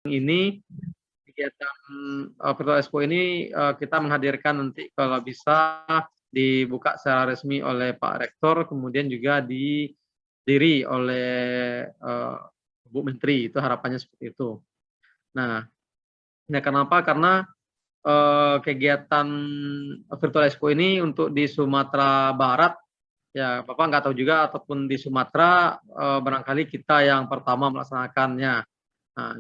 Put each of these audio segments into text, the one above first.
ini kegiatan Virtual Expo ini kita menghadirkan nanti kalau bisa dibuka secara resmi oleh Pak Rektor, kemudian juga didiri oleh Bu Menteri, itu harapannya seperti itu. Nah, ya kenapa? Karena kegiatan Virtual Expo ini untuk di Sumatera Barat, ya Bapak nggak tahu juga, ataupun di Sumatera barangkali kita yang pertama melaksanakannya. Nah,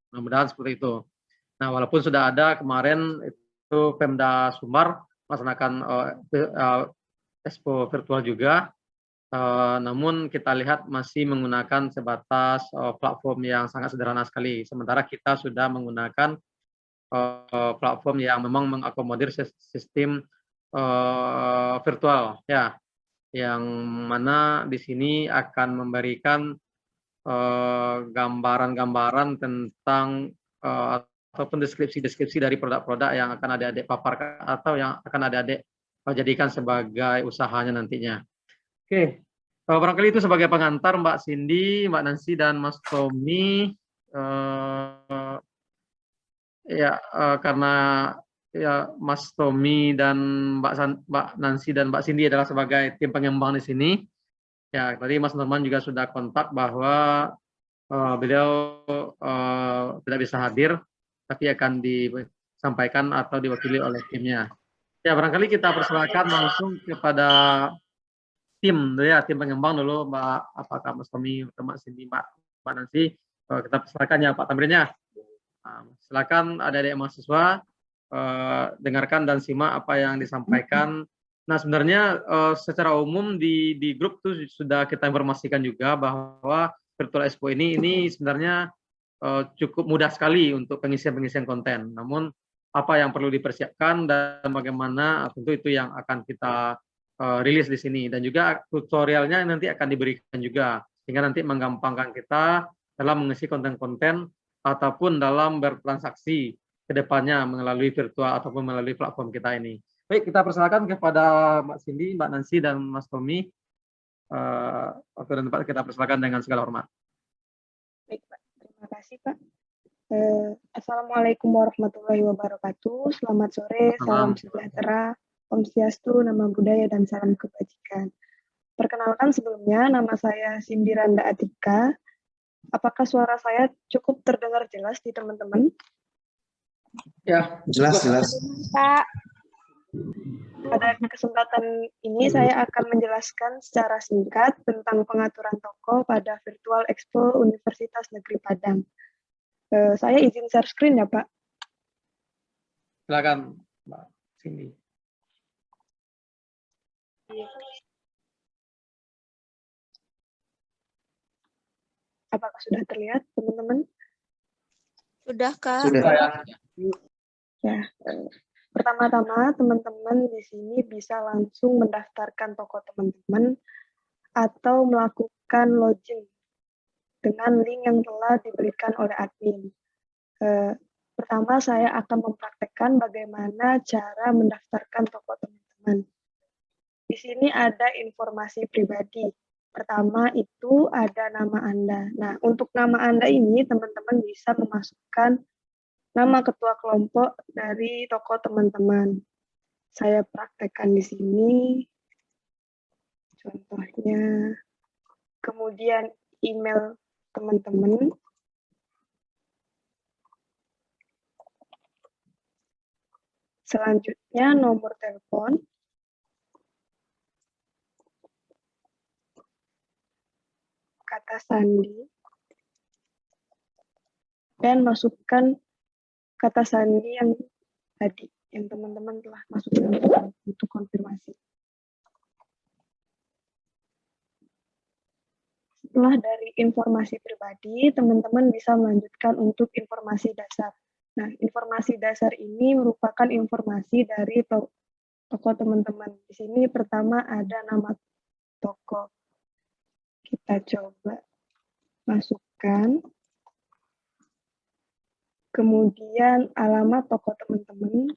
mudah-mudahan seperti itu. Nah, walaupun sudah ada kemarin itu Pemda Sumbar melaksanakan expo virtual juga, namun kita lihat masih menggunakan sebatas platform yang sangat sederhana sekali. Sementara kita sudah menggunakan platform yang memang mengakomodir sistem virtual, ya, yang mana di sini akan memberikan gambaran-gambaran tentang ataupun deskripsi-deskripsi dari produk-produk yang akan adik-adik paparkan atau yang akan adik-adik jadikan sebagai usahanya nantinya. Oke, barangkali itu sebagai pengantar Mbak Cindy, Mbak Nancy, dan Mas Tommy. Karena ya Mas Tommy dan Mbak Nancy dan Mbak Cindy adalah sebagai tim pengembang di sini. Ya, tadi Mas Norman juga sudah kontak bahwa beliau tidak bisa hadir, tapi akan disampaikan atau diwakili oleh timnya. Ya, barangkali kita persilakan langsung kepada tim, ya, tim pengembang dulu, Mbak, apakah Mas Tommy, Mbak Cindy, Mbak Nancy, kita persilakan ya Pak Tamrinnya. Silakan adik-adik mahasiswa, dengarkan dan simak apa yang disampaikan. Nah, sebenarnya secara umum di grup itu sudah kita informasikan juga bahwa Virtual Expo ini sebenarnya cukup mudah sekali untuk pengisian konten. Namun apa yang perlu dipersiapkan dan bagaimana tentu itu yang akan kita rilis di sini, dan juga tutorialnya nanti akan diberikan juga sehingga nanti menggampangkan kita dalam mengisi konten-konten ataupun dalam bertransaksi ke depannya melalui virtual ataupun melalui platform kita ini. Baik, kita persilakan kepada Mbak Cindy, Mbak Nancy, dan Mas Tommy. Waktu dan tempat kita persilakan dengan segala hormat. Baik, Pak. Terima kasih, Pak. Assalamualaikum warahmatullahi wabarakatuh. Selamat sore, salam sejahtera, Om Swastiastu, nama budaya, dan salam kebajikan. Perkenalkan sebelumnya, nama saya Cindy Randa Atika. Apakah suara saya cukup terdengar jelas di teman-teman? Ya, jelas. Pak, pada kesempatan ini saya akan menjelaskan secara singkat tentang pengaturan toko pada Virtual Expo Universitas Negeri Padang. Saya izin share screen ya, Pak. Silakan, Mbak Cindy. Apakah sudah terlihat, teman-teman? Sudah, Kak. Sudah. Ya, pertama-tama teman-teman di sini bisa langsung mendaftarkan toko teman-teman atau melakukan login dengan link yang telah diberikan oleh admin. Pertama, saya akan mempraktekkan bagaimana cara mendaftarkan toko teman-teman. Di sini ada informasi pribadi. Pertama itu ada nama Anda. Nah, untuk nama Anda ini teman-teman bisa memasukkan nama ketua kelompok dari toko teman-teman. Saya praktekkan di sini. Contohnya, kemudian email teman-teman. Selanjutnya nomor telepon. Kata sandi. Dan masukkan kata sandi yang tadi, yang teman-teman telah masukkan untuk konfirmasi. Setelah dari informasi pribadi, teman-teman bisa melanjutkan untuk informasi dasar. Nah, informasi dasar ini merupakan informasi dari toko teman-teman. Di sini pertama ada nama toko. Kita coba masukkan. Kemudian alamat toko teman-teman.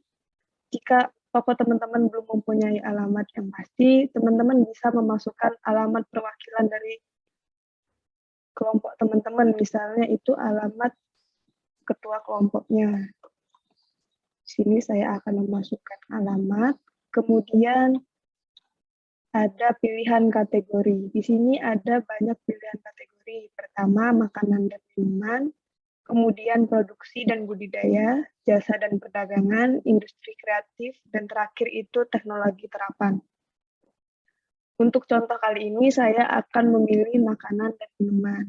Jika toko teman-teman belum mempunyai alamat yang pasti, teman-teman bisa memasukkan alamat perwakilan dari kelompok teman-teman. Misalnya itu alamat ketua kelompoknya. Di sini saya akan memasukkan alamat, kemudian ada pilihan kategori. Di sini ada banyak pilihan kategori. Pertama, makanan dan minuman, kemudian produksi dan budidaya, jasa dan perdagangan, industri kreatif, dan terakhir itu teknologi terapan. Untuk contoh kali ini, saya akan memilih makanan dan minuman.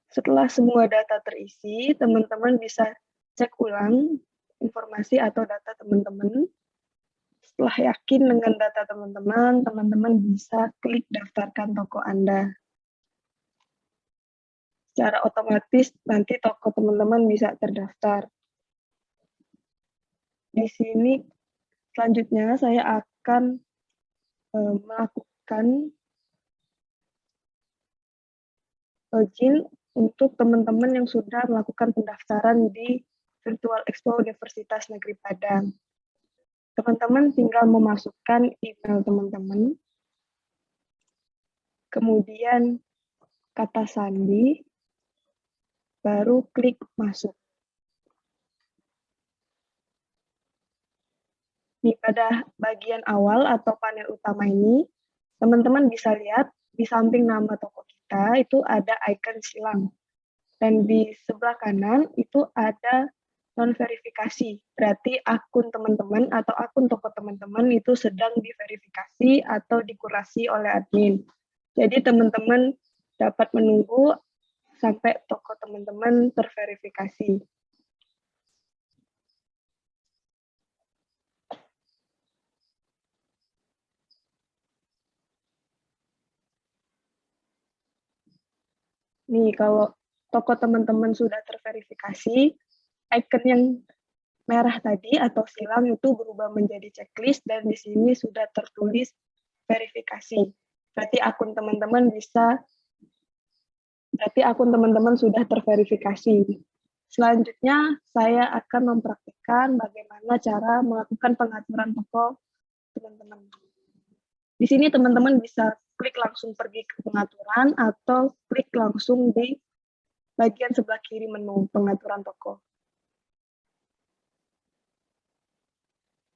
Setelah semua data terisi, teman-teman bisa cek ulang informasi atau data teman-teman. Setelah yakin dengan data teman-teman, teman-teman bisa klik daftarkan toko Anda. Secara otomatis nanti toko teman-teman bisa terdaftar. Di sini selanjutnya saya akan melakukan login untuk teman-teman yang sudah melakukan pendaftaran di Virtual Expo Universitas Negeri Padang. Teman-teman tinggal memasukkan email teman-teman, kemudian kata sandi, baru klik masuk. Di pada bagian awal atau panel utama ini, teman-teman bisa lihat di samping nama toko kita itu ada icon silang. Dan di sebelah kanan itu ada non-verifikasi. Berarti akun teman-teman atau akun toko teman-teman itu sedang diverifikasi atau dikurasi oleh admin. Jadi teman-teman dapat menunggu sampai toko teman-teman terverifikasi. Nih, kalau toko teman-teman sudah terverifikasi, icon yang merah tadi atau silang itu berubah menjadi checklist dan di sini sudah tertulis verifikasi. Berarti akun teman-teman sudah terverifikasi. Selanjutnya saya akan mempraktikkan bagaimana cara melakukan pengaturan toko teman-teman. Di sini teman-teman bisa klik langsung pergi ke pengaturan atau klik langsung di bagian sebelah kiri menu pengaturan toko.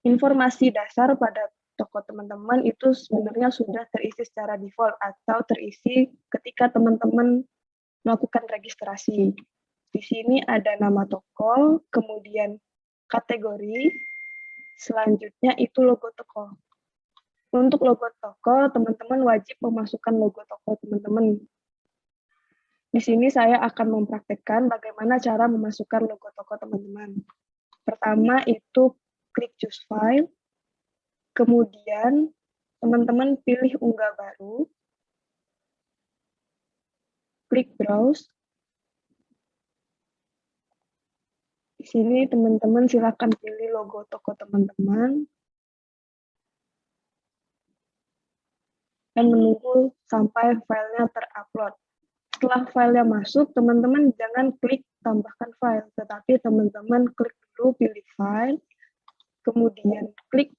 Informasi dasar pada toko teman-teman itu sebenarnya sudah terisi secara default atau terisi ketika teman-teman melakukan registrasi. Di sini ada nama toko, kemudian kategori, selanjutnya itu logo toko. Untuk logo toko, teman-teman wajib memasukkan logo toko teman-teman. Di sini saya akan mempraktekkan bagaimana cara memasukkan logo toko teman-teman. Pertama itu klik choose file, kemudian teman-teman pilih unggah baru, klik browse. Di sini teman-teman silakan pilih logo toko teman-teman dan menunggu sampai filenya terupload. Setelah filenya masuk, teman-teman jangan klik tambahkan file, tetapi teman-teman klik dulu pilih file, kemudian klik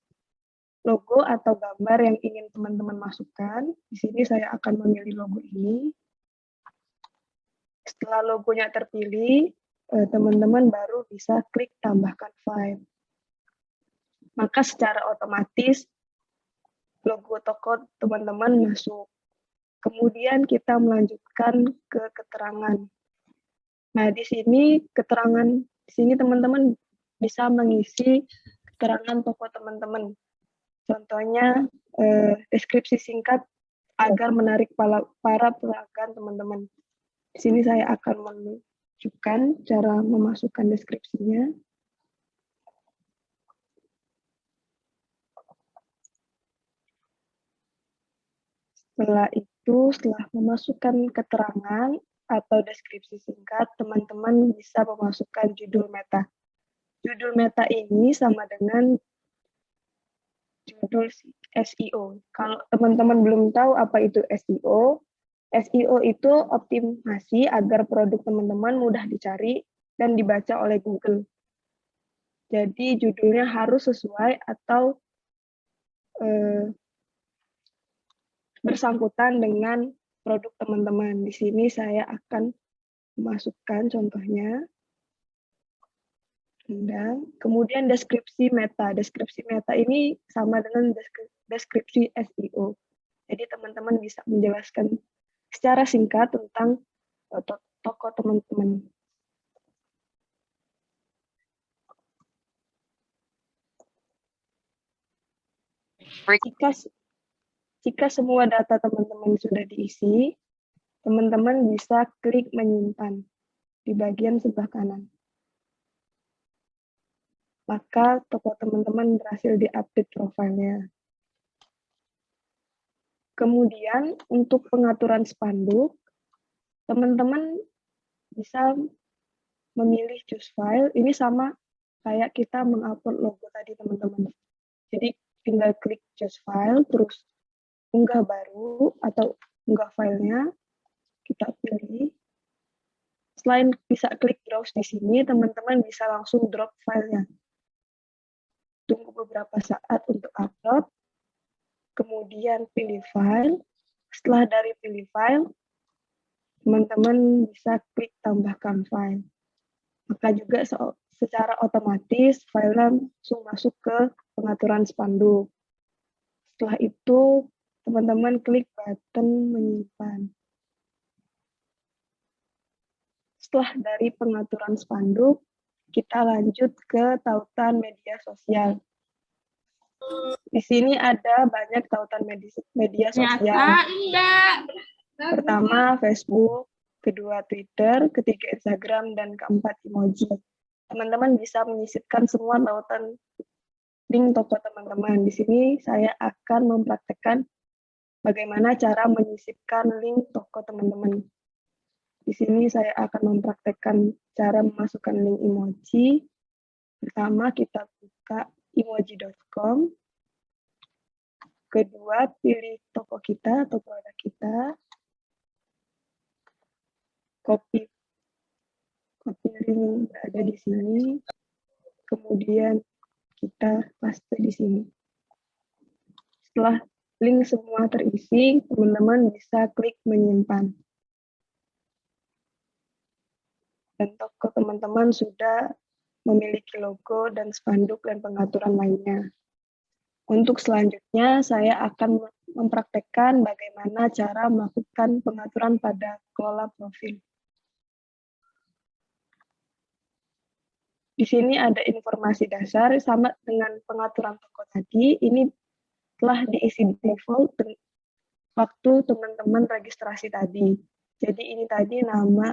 logo atau gambar yang ingin teman-teman masukkan. Di sini saya akan memilih logo ini. Setelah logonya terpilih, teman-teman baru bisa klik tambahkan file. Maka secara otomatis logo toko teman-teman masuk. Kemudian kita melanjutkan ke keterangan. Nah, di sini teman-teman bisa mengisi keterangan toko teman-teman. Contohnya deskripsi singkat agar menarik para pelanggan teman-teman. Di sini saya akan menunjukkan cara memasukkan deskripsinya. Setelah memasukkan keterangan atau deskripsi singkat, teman-teman bisa memasukkan judul meta. Judul meta ini sama dengan judul SEO. Kalau teman-teman belum tahu apa itu SEO, SEO itu optimasi agar produk teman-teman mudah dicari dan dibaca oleh Google. Jadi judulnya harus sesuai atau bersangkutan dengan produk teman-teman. Di sini saya akan memasukkan contohnya. Anda. Kemudian deskripsi meta. Deskripsi meta ini sama dengan deskripsi SEO. Jadi teman-teman bisa menjelaskan secara singkat tentang toko teman-teman. Jika semua data teman-teman sudah diisi, teman-teman bisa klik menyimpan di bagian sebelah kanan. Maka toko teman-teman berhasil diupdate profilnya. Kemudian untuk pengaturan spanduk, teman-teman bisa memilih choose file. Ini sama kayak kita mengupload logo tadi teman-teman. Jadi tinggal klik choose file, terus unggah baru atau unggah filenya, kita pilih. Selain bisa klik browse di sini, teman-teman bisa langsung drop filenya. Tunggu beberapa saat untuk upload, kemudian pilih file. Setelah dari pilih file, teman-teman bisa klik tambahkan file. Maka juga secara otomatis filenya langsung masuk ke pengaturan spanduk. Setelah itu, teman-teman klik button menyimpan. Setelah dari pengaturan spanduk, kita lanjut ke tautan media sosial. Di sini ada banyak tautan media sosial. Pertama, Facebook, kedua Twitter, ketiga Instagram, dan keempat emoji. Teman-teman bisa menyisipkan semua tautan link toko teman-teman. Di sini saya akan mempraktekkan bagaimana cara menyisipkan link toko teman-teman. Di sini saya akan mempraktekkan cara memasukkan link emoji. Pertama, kita buka emoji.com. Kedua, pilih toko kita atau produk kita. Copy link ada di sini. Kemudian kita paste di sini. Setelah link semua terisi, teman-teman bisa klik menyimpan. Dan toko teman-teman sudah memiliki logo dan spanduk dan pengaturan lainnya. Untuk selanjutnya, saya akan mempraktekkan bagaimana cara melakukan pengaturan pada kelola profil. Di sini ada informasi dasar sama dengan pengaturan toko tadi. Ini telah diisi default waktu teman-teman registrasi tadi. Jadi ini tadi nama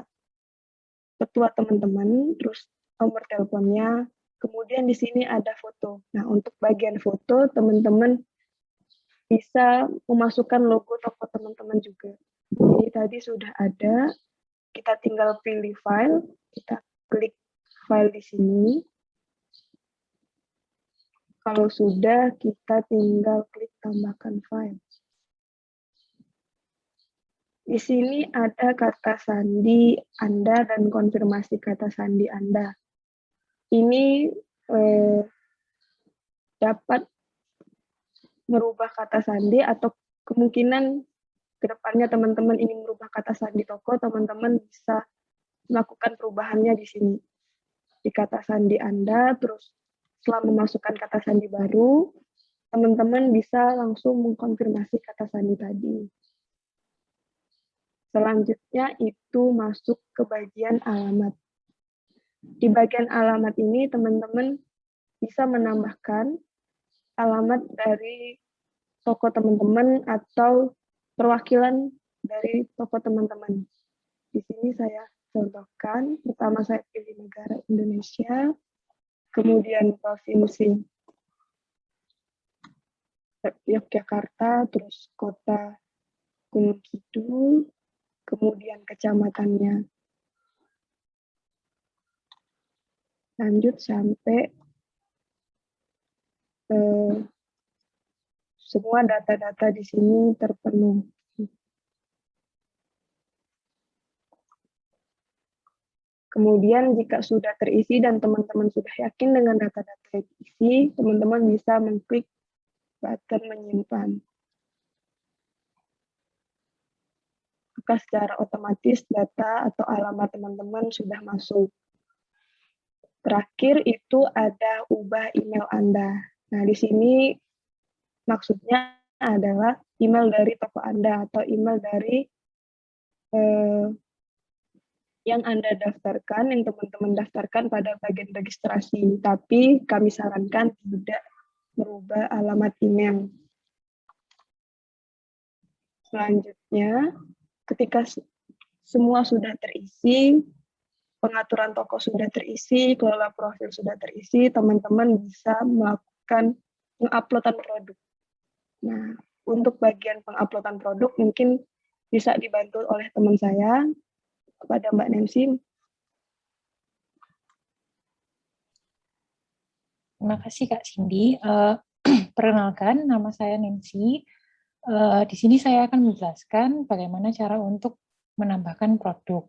ketua teman-teman, terus nomor teleponnya, kemudian di sini ada foto. Nah, untuk bagian foto, teman-teman bisa memasukkan logo toko teman-teman juga. Ini tadi sudah ada, kita tinggal pilih file, kita klik file di sini. Kalau sudah, kita tinggal klik tambahkan file. Di sini ada kata sandi Anda dan konfirmasi kata sandi Anda. Ini dapat merubah kata sandi atau kemungkinan kedepannya teman-teman ingin merubah kata sandi toko, teman-teman bisa melakukan perubahannya di sini. Di kata sandi Anda, terus setelah memasukkan kata sandi baru, teman-teman bisa langsung mengkonfirmasi kata sandi tadi. Selanjutnya itu masuk ke bagian alamat. Di bagian alamat ini teman-teman bisa menambahkan alamat dari toko teman-teman atau perwakilan dari toko teman-teman. Di sini saya contohkan, pertama saya pilih negara Indonesia, kemudian provinsi Yogyakarta, terus kota Gunung Kidul, kemudian kecamatannya. Lanjut sampai semua data-data di sini terpenuhi. Kemudian jika sudah terisi dan teman-teman sudah yakin dengan data-data yang diisi, teman-teman bisa mengklik button menyimpan. Maka secara otomatis data atau alamat teman-teman sudah masuk. terakhir itu ada ubah email Anda. Nah, di sini maksudnya adalah email dari toko Anda atau email dari yang Anda daftarkan, yang teman-teman daftarkan pada bagian registrasi. Tapi kami sarankan tidak merubah alamat email. Selanjutnya, ketika semua sudah terisi, pengaturan toko sudah terisi, kelola profil sudah terisi, teman-teman bisa melakukan penguploadan produk. Nah, untuk bagian penguploadan produk mungkin bisa dibantu oleh teman saya, kepada Mbak Nancy. Terima kasih Kak Cindy. Perkenalkan, nama saya Nancy. Di sini saya akan menjelaskan bagaimana cara untuk menambahkan produk.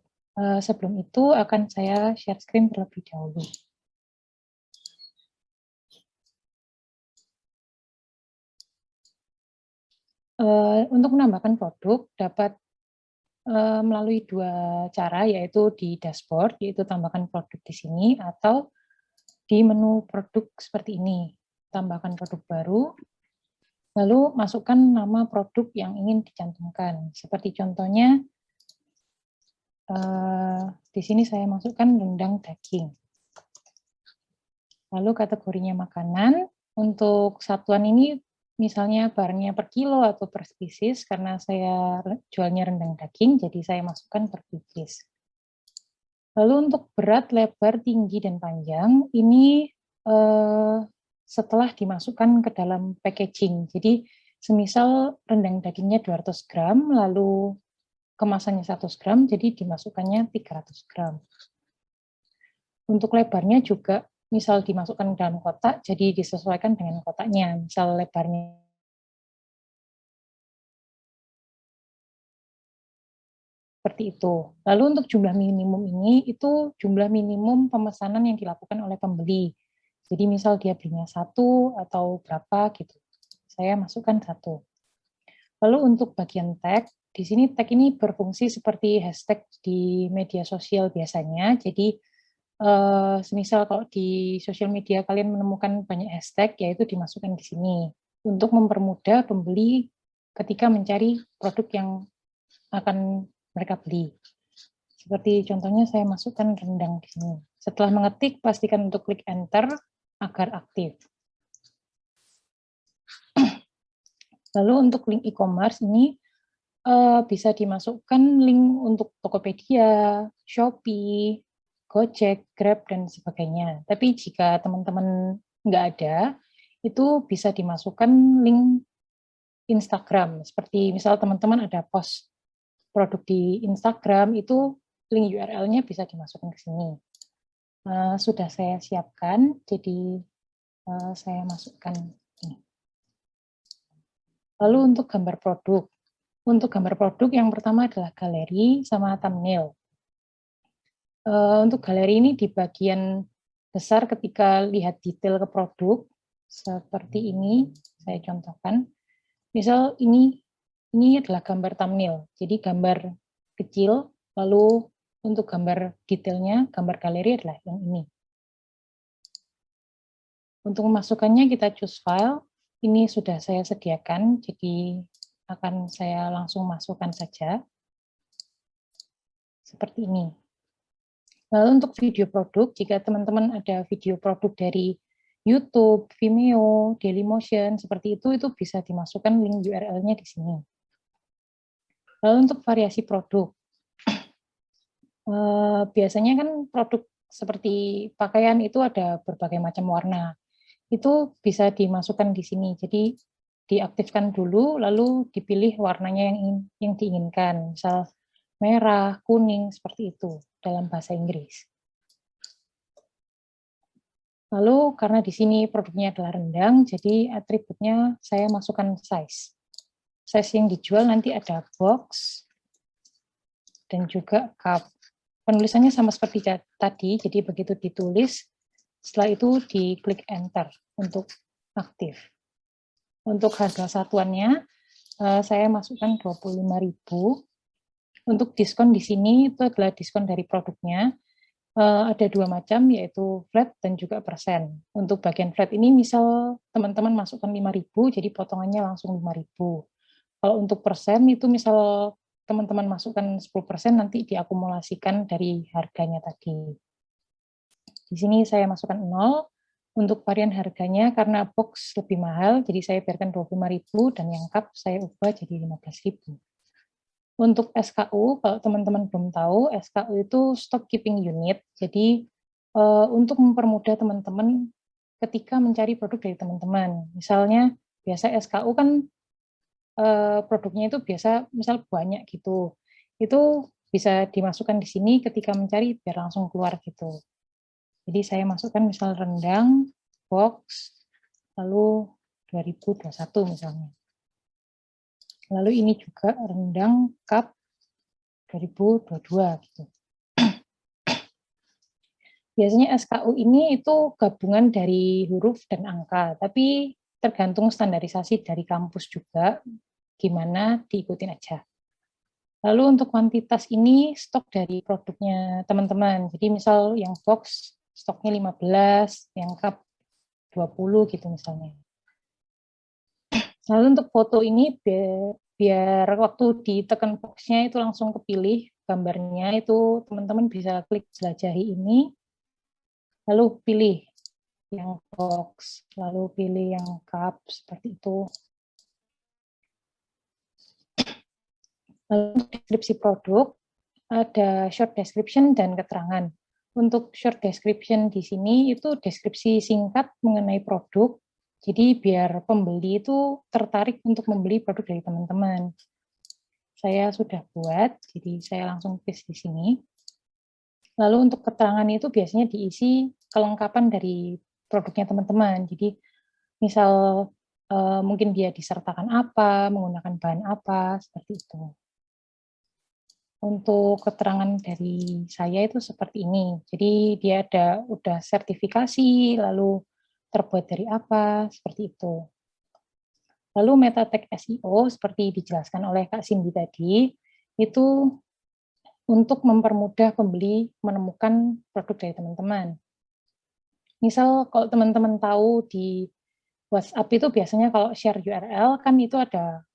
Sebelum itu akan saya share screen terlebih dahulu. Untuk menambahkan produk dapat melalui dua cara, yaitu di dashboard, yaitu tambahkan produk di sini, atau di menu produk seperti ini. Tambahkan produk baru, lalu masukkan nama produk yang ingin dicantumkan. Seperti contohnya, di sini saya masukkan rendang daging. Lalu kategorinya makanan, untuk satuan ini misalnya barangnya per kilo atau per spesies, karena saya jualnya rendang daging, jadi saya masukkan per spesies. Lalu untuk berat, lebar, tinggi, dan panjang, ini setelah dimasukkan ke dalam packaging. Jadi semisal rendang dagingnya 200 gram, lalu kemasannya 100 gram, jadi dimasukkannya 300 gram. Untuk lebarnya juga misal dimasukkan dalam kotak, jadi disesuaikan dengan kotaknya. Misal lebarnya seperti itu. Lalu untuk jumlah minimum ini, itu jumlah minimum pemesanan yang dilakukan oleh pembeli. Jadi misal dia belinya 1 atau berapa gitu. Saya masukkan 1. Lalu untuk bagian tag, di sini tag ini berfungsi seperti hashtag di media sosial biasanya. Jadi semisal kalau di sosial media kalian menemukan banyak hashtag, yaitu dimasukkan di sini untuk mempermudah pembeli ketika mencari produk yang akan mereka beli. Seperti contohnya saya masukkan rendang di sini. Setelah mengetik, pastikan untuk klik enter agar aktif. Lalu untuk link e-commerce ini bisa dimasukkan link untuk Tokopedia, Shopee, Gojek, Grab, dan sebagainya. Tapi jika teman-teman nggak ada, itu bisa dimasukkan link Instagram. Seperti misal teman-teman ada post produk di Instagram, itu link URL-nya bisa dimasukkan ke sini. Sudah saya siapkan, jadi saya masukkan ini. Lalu untuk gambar produk. Untuk gambar produk yang pertama adalah galeri sama thumbnail. Untuk galeri ini di bagian besar ketika lihat detail ke produk, seperti ini, saya contohkan. Misal ini adalah gambar thumbnail, jadi gambar kecil, lalu untuk gambar detailnya, gambar galeri adalah yang ini. Untuk memasukkannya kita choose file, ini sudah saya sediakan, jadi akan saya langsung masukkan saja. Seperti ini. Lalu untuk video produk, jika teman-teman ada video produk dari YouTube, Vimeo, Dailymotion, seperti itu bisa dimasukkan link URL-nya di sini. Lalu untuk variasi produk, biasanya kan produk seperti pakaian itu ada berbagai macam warna. Itu bisa dimasukkan di sini, jadi diaktifkan dulu, lalu dipilih warnanya yang diinginkan, misal merah, kuning, seperti itu dalam bahasa Inggris. Lalu karena di sini produknya adalah rendang, jadi atributnya saya masukkan size. Size yang dijual nanti ada box dan juga cup. Penulisannya sama seperti tadi, jadi begitu ditulis, setelah itu diklik enter untuk aktif. Untuk harga satuannya saya masukkan 25.000. Untuk diskon di sini itu adalah diskon dari produknya. Ada dua macam, yaitu flat dan juga persen. Untuk bagian flat ini, misal teman-teman masukkan 5.000, jadi potongannya langsung 5.000. Kalau untuk persen itu misal teman-teman masukkan 10%, nanti diakumulasikan dari harganya tadi. Di sini saya masukkan 0. Untuk varian harganya, karena box lebih mahal, jadi saya biarkan 25.000, dan yang cup saya ubah jadi 15.000. Untuk SKU, kalau teman-teman belum tahu, SKU itu stock keeping unit. Jadi untuk mempermudah teman-teman ketika mencari produk dari teman-teman. Misalnya biasa SKU kan produknya itu biasa misal banyak gitu. Itu bisa dimasukkan di sini ketika mencari biar langsung keluar gitu. Jadi saya masukkan misal rendang, box, lalu 2021 misalnya. Lalu ini juga rendang cup 2022 gitu. Biasanya SKU ini itu gabungan dari huruf dan angka, tapi tergantung standarisasi dari kampus juga, gimana diikutin aja. Lalu untuk kuantitas ini stok dari produknya teman-teman. Jadi misal yang box stoknya 15, yang cup 20 gitu misalnya. Lalu untuk foto ini biar waktu ditekan boxnya itu langsung kepilih gambarnya, itu teman-teman bisa klik jelajahi ini, lalu pilih yang box, lalu pilih yang cup, seperti itu. Lalu untuk deskripsi produk, ada short description dan keterangan. Untuk short description di sini itu deskripsi singkat mengenai produk, jadi biar pembeli itu tertarik untuk membeli produk dari teman-teman. Saya sudah buat, jadi saya langsung paste di sini. Lalu untuk keterangan itu biasanya diisi kelengkapan dari produknya teman-teman. Jadi misal mungkin dia disertakan apa, menggunakan bahan apa, seperti itu. Untuk keterangan dari saya itu seperti ini. Jadi dia udah sertifikasi, lalu terbuat dari apa, seperti itu. Lalu meta tag SEO seperti dijelaskan oleh Kak Cindy tadi, itu untuk mempermudah pembeli menemukan produk dari teman-teman. Misal kalau teman-teman tahu di WhatsApp itu biasanya kalau share URL kan itu ada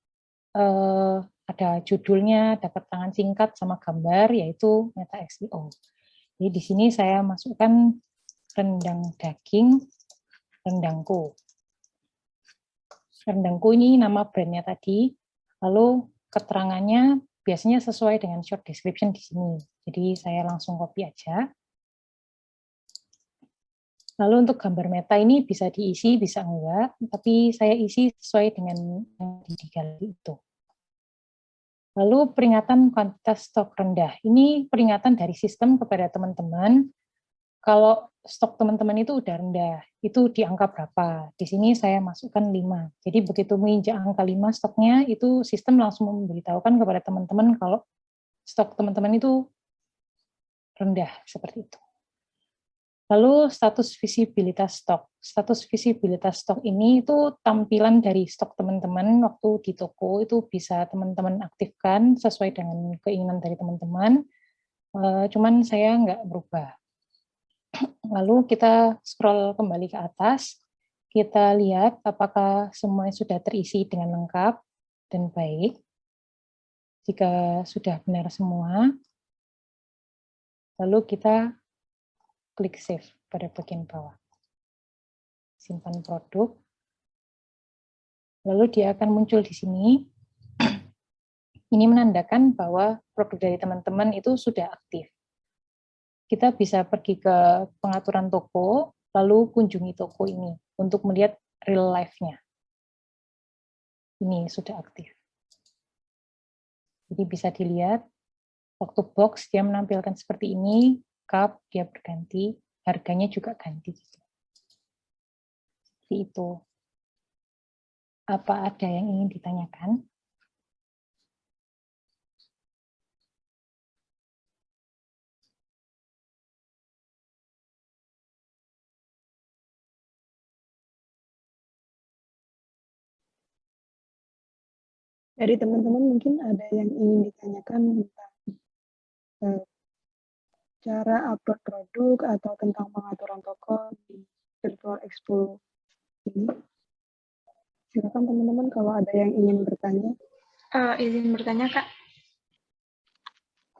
judulnya, ada keterangan singkat sama gambar, yaitu meta SEO. Jadi di sini saya masukkan rendang daging, rendangku. Rendangku ini nama brandnya tadi, lalu keterangannya biasanya sesuai dengan short description di sini. Jadi saya langsung copy aja. Lalu untuk gambar meta ini bisa diisi, bisa enggak, tapi saya isi sesuai dengan yang di galeri itu. Lalu peringatan kuantitas stok rendah. Ini peringatan dari sistem kepada teman-teman, kalau stok teman-teman itu udah rendah, itu di angka berapa. Di sini saya masukkan 5. Jadi begitu menginjak angka 5 stoknya, itu sistem langsung memberitahukan kepada teman-teman kalau stok teman-teman itu rendah, seperti itu. Lalu status visibilitas stok. Status visibilitas stok ini itu tampilan dari stok teman-teman waktu di toko, itu bisa teman-teman aktifkan sesuai dengan keinginan dari teman-teman. Cuman saya nggak berubah. Lalu kita scroll kembali ke atas, kita lihat apakah semuanya sudah terisi dengan lengkap dan baik. Jika sudah benar semua, lalu kita klik save pada bagian bawah. Simpan produk. Lalu dia akan muncul di sini. Ini menandakan bahwa produk dari teman-teman itu sudah aktif. Kita bisa pergi ke pengaturan toko, lalu kunjungi toko ini untuk melihat real life-nya. Ini sudah aktif. Jadi bisa dilihat, waktu box dia menampilkan seperti ini, cup dia berganti, harganya juga ganti. Seperti itu. Apa ada yang ingin ditanyakan? Dari teman-teman mungkin ada yang ingin ditanyakan tentang cara upload produk atau tentang pengaturan toko di Virtual Expo ini. Silakan teman-teman kalau ada yang ingin bertanya. Izin bertanya, Kak.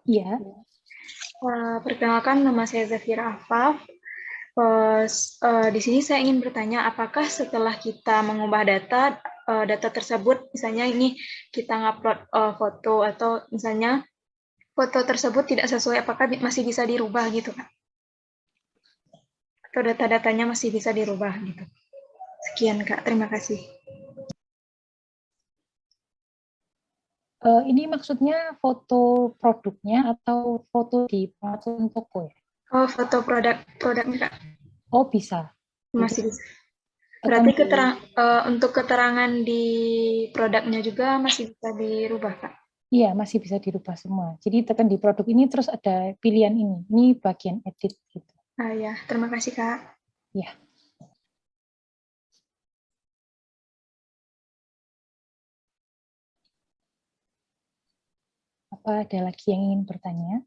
Iya. Perkenalkan, nama saya Zafira Afaf. Di sini saya ingin bertanya, apakah setelah kita mengubah data, data tersebut, misalnya ini kita ngupload foto atau misalnya foto tersebut tidak sesuai, apakah masih bisa dirubah gitu, Kak? Atau data-datanya masih bisa dirubah gitu? Sekian, Kak. Terima kasih. Ini maksudnya foto produknya atau foto di pengaturan toko ya? Oh, foto produknya, Kak. Oh, bisa. Masih bisa. Berarti untuk keterangan di produknya juga masih bisa dirubah, Kak? Iya, masih bisa dirubah semua. Jadi tekan di produk ini terus ada pilihan ini. Ini bagian edit gitu. Ya, terima kasih, Kak. Ya. Apa ada lagi yang ingin bertanya?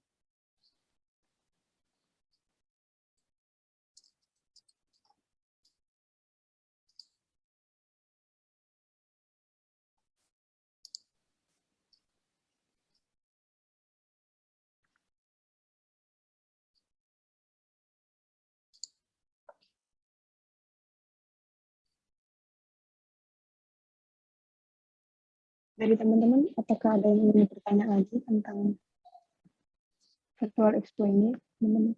Dari teman-teman, apakah ada yang ingin bertanya lagi tentang Virtual Expo ini, teman-teman?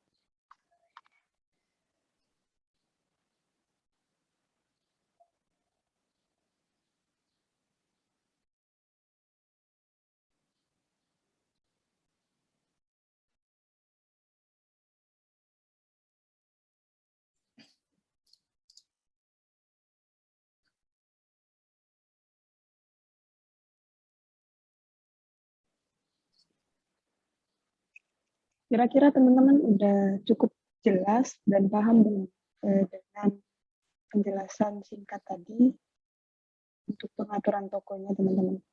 Kira-kira teman-teman udah cukup jelas dan paham dengan penjelasan singkat tadi untuk pengaturan tokonya, teman-teman?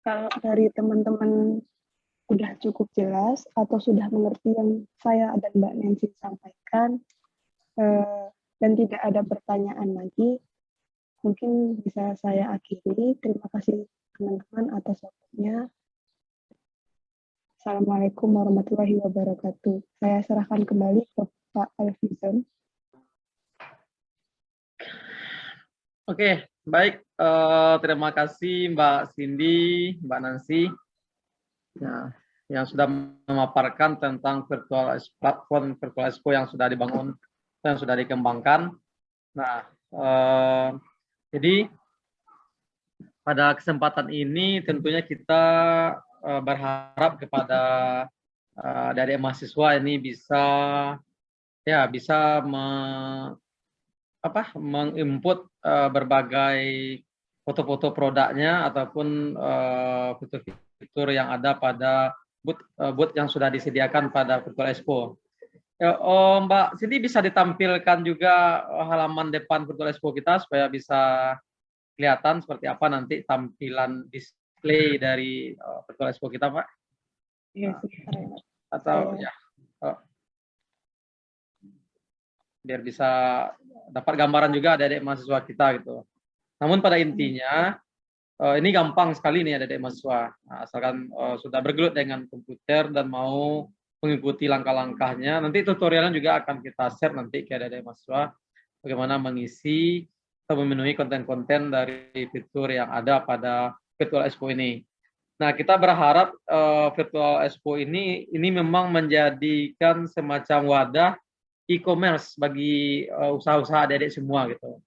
Kalau dari teman-teman udah cukup jelas atau sudah mengerti yang saya dan Mbak Nancy sampaikan, dan tidak ada pertanyaan lagi, mungkin bisa saya akhiri. Terima kasih teman-teman atas waktunya. Assalamualaikum warahmatullahi wabarakatuh. Saya serahkan kembali ke Pak Alvizon. Oke, baik. Terima kasih Mbak Cindy, Mbak Nancy, ya, yang sudah memaparkan tentang platform Virtual Expo yang sudah dibangun dan sudah dikembangkan. Nah, jadi pada kesempatan ini tentunya kita berharap kepada dari mahasiswa ini bisa menginput berbagai foto-foto produknya ataupun fitur-fitur yang ada pada booth yang sudah disediakan pada Virtual Expo. Mbak Cindy, bisa ditampilkan juga halaman depan Virtual Expo kita supaya bisa kelihatan seperti apa nanti tampilan display dari Virtual Expo kita, Pak? Iya, sebentar ya, Pak. Atau ya, biar bisa dapat gambaran juga adik-adik mahasiswa kita gitu. Namun pada intinya ini gampang sekali nih adik-adik mahasiswa. Nah, asalkan sudah bergelut dengan komputer dan mau mengikuti langkah-langkahnya, nanti tutorialnya juga akan kita share nanti ke adik-adik mahasiswa bagaimana mengisi atau memenuhi konten-konten dari fitur yang ada pada Virtual Expo ini. Nah, kita berharap Virtual Expo ini memang menjadikan semacam wadah e-commerce bagi usaha-usaha adik-adik semua gitu.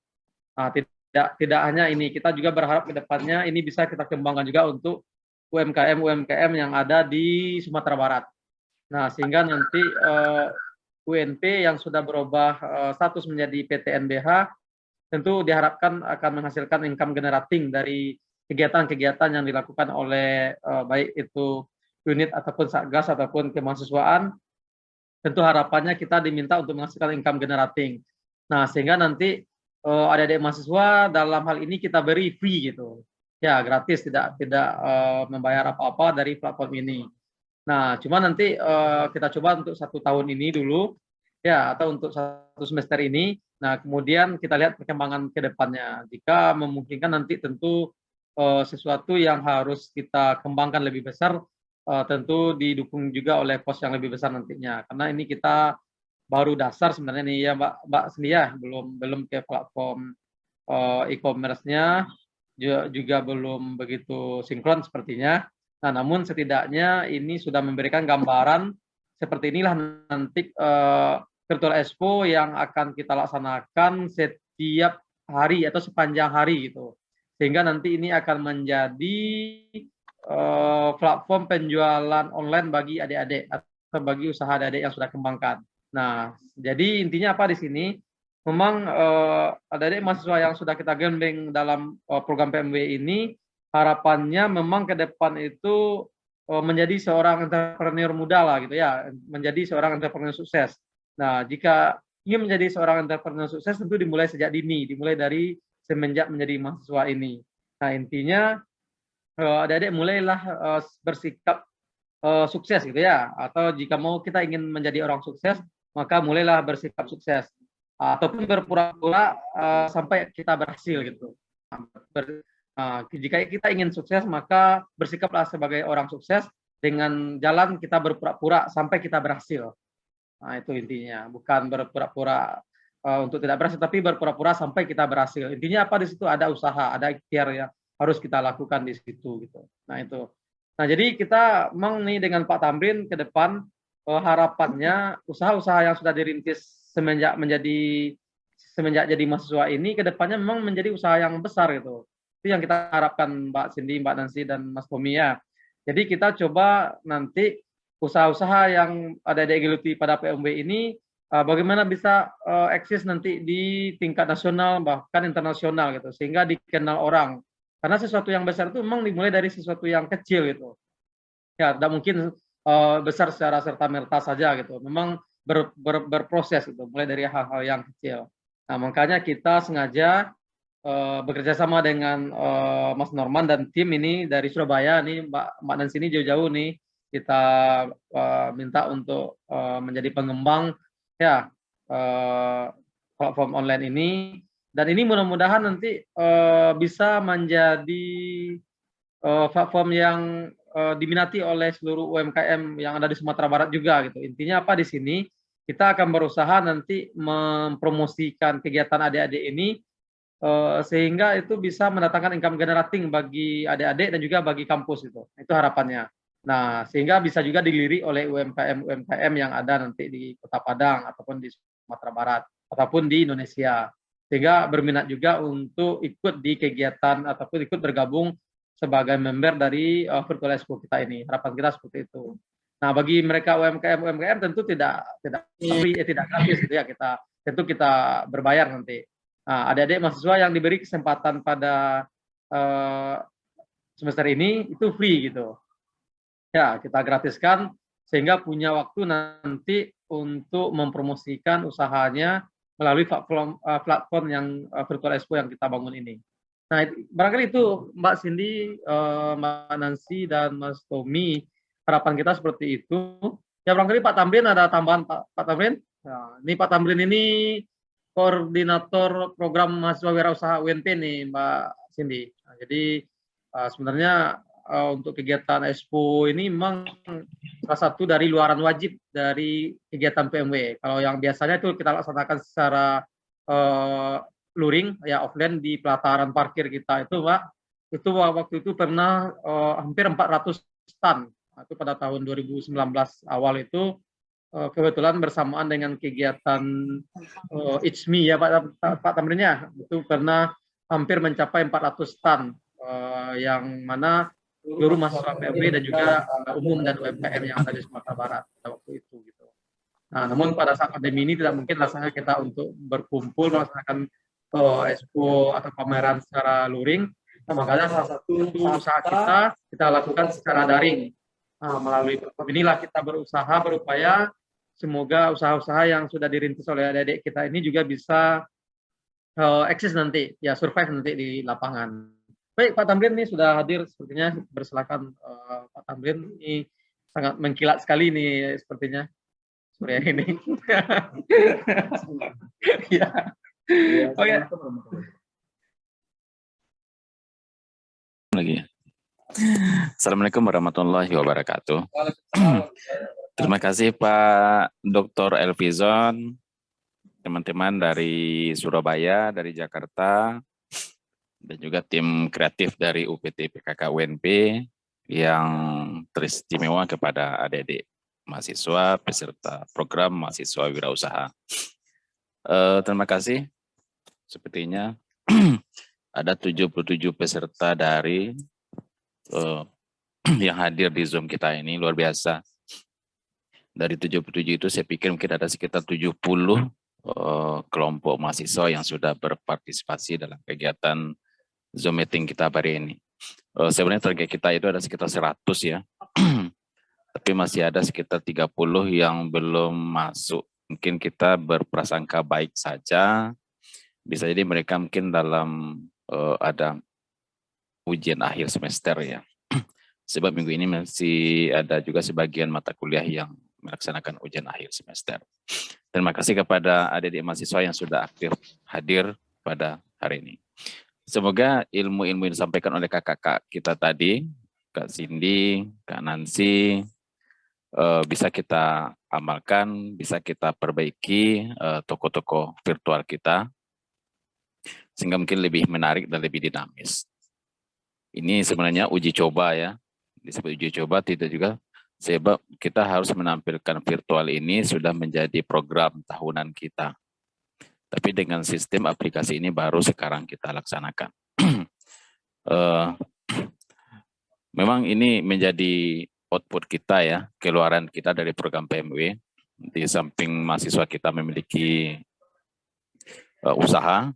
Nah, tidak hanya ini, kita juga berharap ke depannya ini bisa kita kembangkan juga untuk UMKM yang ada di Sumatera Barat. Nah, sehingga nanti UNP yang sudah berubah status menjadi PTNBH, tentu diharapkan akan menghasilkan income generating dari kegiatan-kegiatan yang dilakukan oleh baik itu unit ataupun satgas ataupun kemahasiswaan. Tentu harapannya kita diminta untuk menghasilkan income generating. Nah, sehingga nanti adik-adik mahasiswa dalam hal ini kita beri free gitu. Ya, gratis, tidak membayar apa-apa dari platform ini. Nah, cuma nanti kita coba untuk 1 tahun ini dulu, ya, atau untuk 1 semester ini. Nah, kemudian kita lihat perkembangan ke depannya. Jika memungkinkan nanti tentu sesuatu yang harus kita kembangkan lebih besar, tentu didukung juga oleh pos yang lebih besar nantinya. Karena ini kita baru dasar sebenarnya nih ya Mbak Cindy ya, belum ke platform e-commerce-nya, juga belum begitu sinkron sepertinya. Nah, namun setidaknya ini sudah memberikan gambaran seperti inilah nanti Virtual Expo yang akan kita laksanakan setiap hari atau sepanjang hari gitu. Sehingga nanti ini akan menjadi platform penjualan online bagi adik-adik atau bagi usaha adik-adik yang sudah kembangkan. Nah, jadi intinya apa di sini? Memang adik-adik mahasiswa yang sudah kita gandeng dalam program PMW ini, harapannya memang ke depan itu menjadi seorang entrepreneur muda lah gitu ya, menjadi seorang entrepreneur sukses. Nah, jika ingin menjadi seorang entrepreneur sukses tentu dimulai sejak dini, dimulai dari semenjak menjadi mahasiswa ini. Nah, intinya adik-adik mulailah bersikap sukses gitu ya, atau jika mau kita ingin menjadi orang sukses, maka mulailah bersikap sukses, ataupun berpura-pura sampai kita berhasil gitu. Jika kita ingin sukses, maka bersikaplah sebagai orang sukses dengan jalan kita berpura-pura sampai kita berhasil. Nah, itu intinya, bukan berpura-pura untuk tidak berhasil, tapi berpura-pura sampai kita berhasil. Intinya apa di situ? Ada usaha, ada ikhtiar yang harus kita lakukan di situ gitu. Nah, itu. Nah, jadi kita memang nih dengan Pak Tamrin ke depan harapannya usaha-usaha yang sudah dirintis semenjak jadi mahasiswa ini ke depannya memang menjadi usaha yang besar gitu. Itu yang kita harapkan Mbak Cindy, Mbak Nancy dan Mas Tommy ya. Jadi kita coba nanti usaha-usaha yang ada di geluti pada PMW ini bagaimana bisa eksis nanti di tingkat nasional bahkan internasional gitu sehingga dikenal orang. Karena sesuatu yang besar itu memang dimulai dari sesuatu yang kecil gitu. Ya, tidak mungkin besar secara serta-merta saja gitu. Memang berproses gitu, mulai dari hal-hal yang kecil. Nah, makanya kita sengaja bekerja sama dengan Mas Norman dan tim ini dari Surabaya nih, Mbak Nancy ini jauh-jauh nih kita minta untuk menjadi pengembang ya platform online ini. Dan ini mudah-mudahan nanti bisa menjadi platform yang diminati oleh seluruh UMKM yang ada di Sumatera Barat juga gitu. Intinya apa di sini? Kita akan berusaha nanti mempromosikan kegiatan adik-adik ini sehingga itu bisa mendatangkan income generating bagi adik-adik dan juga bagi kampus itu. Itu harapannya. Nah, sehingga bisa juga dilirik oleh UMKM yang ada nanti di Kota Padang ataupun di Sumatera Barat ataupun di Indonesia. Sehingga berminat juga untuk ikut di kegiatan ataupun ikut bergabung sebagai member dari Virtual Expo kita ini. Harapan kita seperti itu. Nah, bagi mereka UMKM tentu tidak gratis gitu ya, tentu kita berbayar nanti. Nah, adik-adik mahasiswa yang diberi kesempatan pada semester ini itu free gitu. Ya, kita gratiskan sehingga punya waktu nanti untuk mempromosikan usahanya melalui platform yang Virtual Expo yang kita bangun ini. Nah, barangkali itu Mbak Cindy, Mbak Nancy, dan Mas Tommy, harapan kita seperti itu. Ya, barangkali Pak Tamrin ada tambahan Pak Tamrin? Nah, ini Pak Tamrin ini koordinator program mahasiswa wirausaha UNP nih Mbak Cindy. Nah, jadi sebenarnya untuk kegiatan Expo ini memang salah satu dari luaran wajib dari kegiatan PMW. Kalau yang biasanya itu kita laksanakan secara luring ya offline di pelataran parkir kita itu Mbak, itu waktu itu pernah hampir 400 stand. Itu pada tahun 2019 awal itu kebetulan bersamaan dengan kegiatan It's Me ya Pak Tamrinnya, itu pernah hampir mencapai 400 stand yang mana seluruh mahasiswa PMW dan juga umum dan UMKM yang ada di Sumatera Barat pada waktu itu gitu. Nah, namun pada saat pandemi ini tidak mungkin rasanya kita untuk berkumpul melaksanakan expo atau pameran secara luring. Nah, makanya salah satu usaha kita lakukan secara daring. Nah, melalui platform inilah kita berusaha berupaya semoga usaha-usaha yang sudah dirintis oleh adik-adik kita ini juga bisa eksis nanti, ya survive nanti di lapangan. Baik, Pak Tamrin ini sudah hadir, sepertinya bersilakan Pak Tamrin, ini sangat mengkilat sekali nih sepertinya sore ini. Ya. Oke. Lagi. Assalamualaikum warahmatullahi wabarakatuh. Terima kasih Pak Dr. Elvizon, teman-teman dari Surabaya, dari Jakarta, dan juga tim kreatif dari UPT PKK UNP yang teristimewa kepada adik-adik mahasiswa peserta program mahasiswa wirausaha. Terima kasih. Sepertinya ada 77 peserta dari yang hadir di Zoom kita ini, luar biasa. Dari 77 itu saya pikir mungkin ada sekitar 70 kelompok mahasiswa yang sudah berpartisipasi dalam kegiatan Zoom meeting kita hari ini. Sebenarnya target kita itu ada sekitar 100 ya. Tapi masih ada sekitar 30 yang belum masuk. Mungkin kita berprasangka baik saja. Bisa jadi mereka mungkin dalam ada ujian akhir semester ya. Sebab minggu ini masih ada juga sebagian mata kuliah yang melaksanakan ujian akhir semester. Terima kasih kepada adik-adik mahasiswa yang sudah aktif hadir pada hari ini. Semoga ilmu-ilmu yang disampaikan oleh kakak-kakak kita tadi, Kak Cindy, Kak Nancy, bisa kita amalkan, bisa kita perbaiki toko-toko virtual kita, sehingga mungkin lebih menarik dan lebih dinamis. Ini sebenarnya uji coba ya, disebut uji coba tidak juga, sebab kita harus menampilkan virtual ini sudah menjadi program tahunan kita. Tapi dengan sistem aplikasi ini baru sekarang kita laksanakan. Memang ini menjadi output kita ya, keluaran kita dari program PMW. Di samping mahasiswa kita memiliki usaha,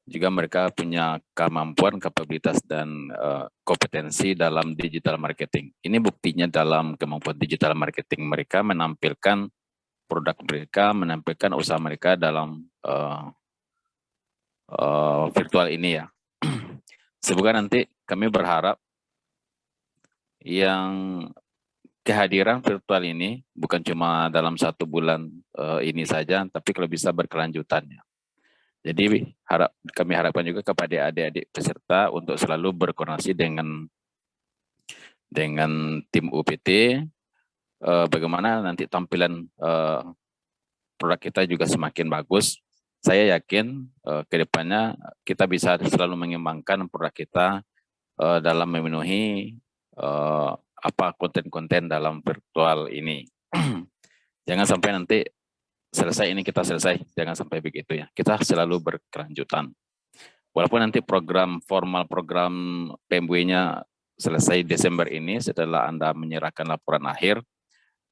juga mereka punya kemampuan, kapabilitas, dan kompetensi dalam digital marketing. Ini buktinya dalam kemampuan digital marketing mereka menampilkan produk mereka, menampilkan usaha mereka dalam virtual ini ya. Semoga nanti kami berharap yang kehadiran virtual ini bukan cuma dalam 1 bulan ini saja, tapi kalau bisa berkelanjutannya. Jadi kami harapkan juga kepada adik-adik peserta untuk selalu berkoordinasi dengan tim UPT, bagaimana nanti tampilan produk kita juga semakin bagus. Saya yakin ke depannya kita bisa selalu mengembangkan produk kita dalam memenuhi konten-konten dalam virtual ini. Jangan sampai nanti selesai ini kita selesai, jangan sampai begitu ya. Kita selalu berkelanjutan. Walaupun nanti formal program PMW-nya selesai Desember ini setelah Anda menyerahkan laporan akhir,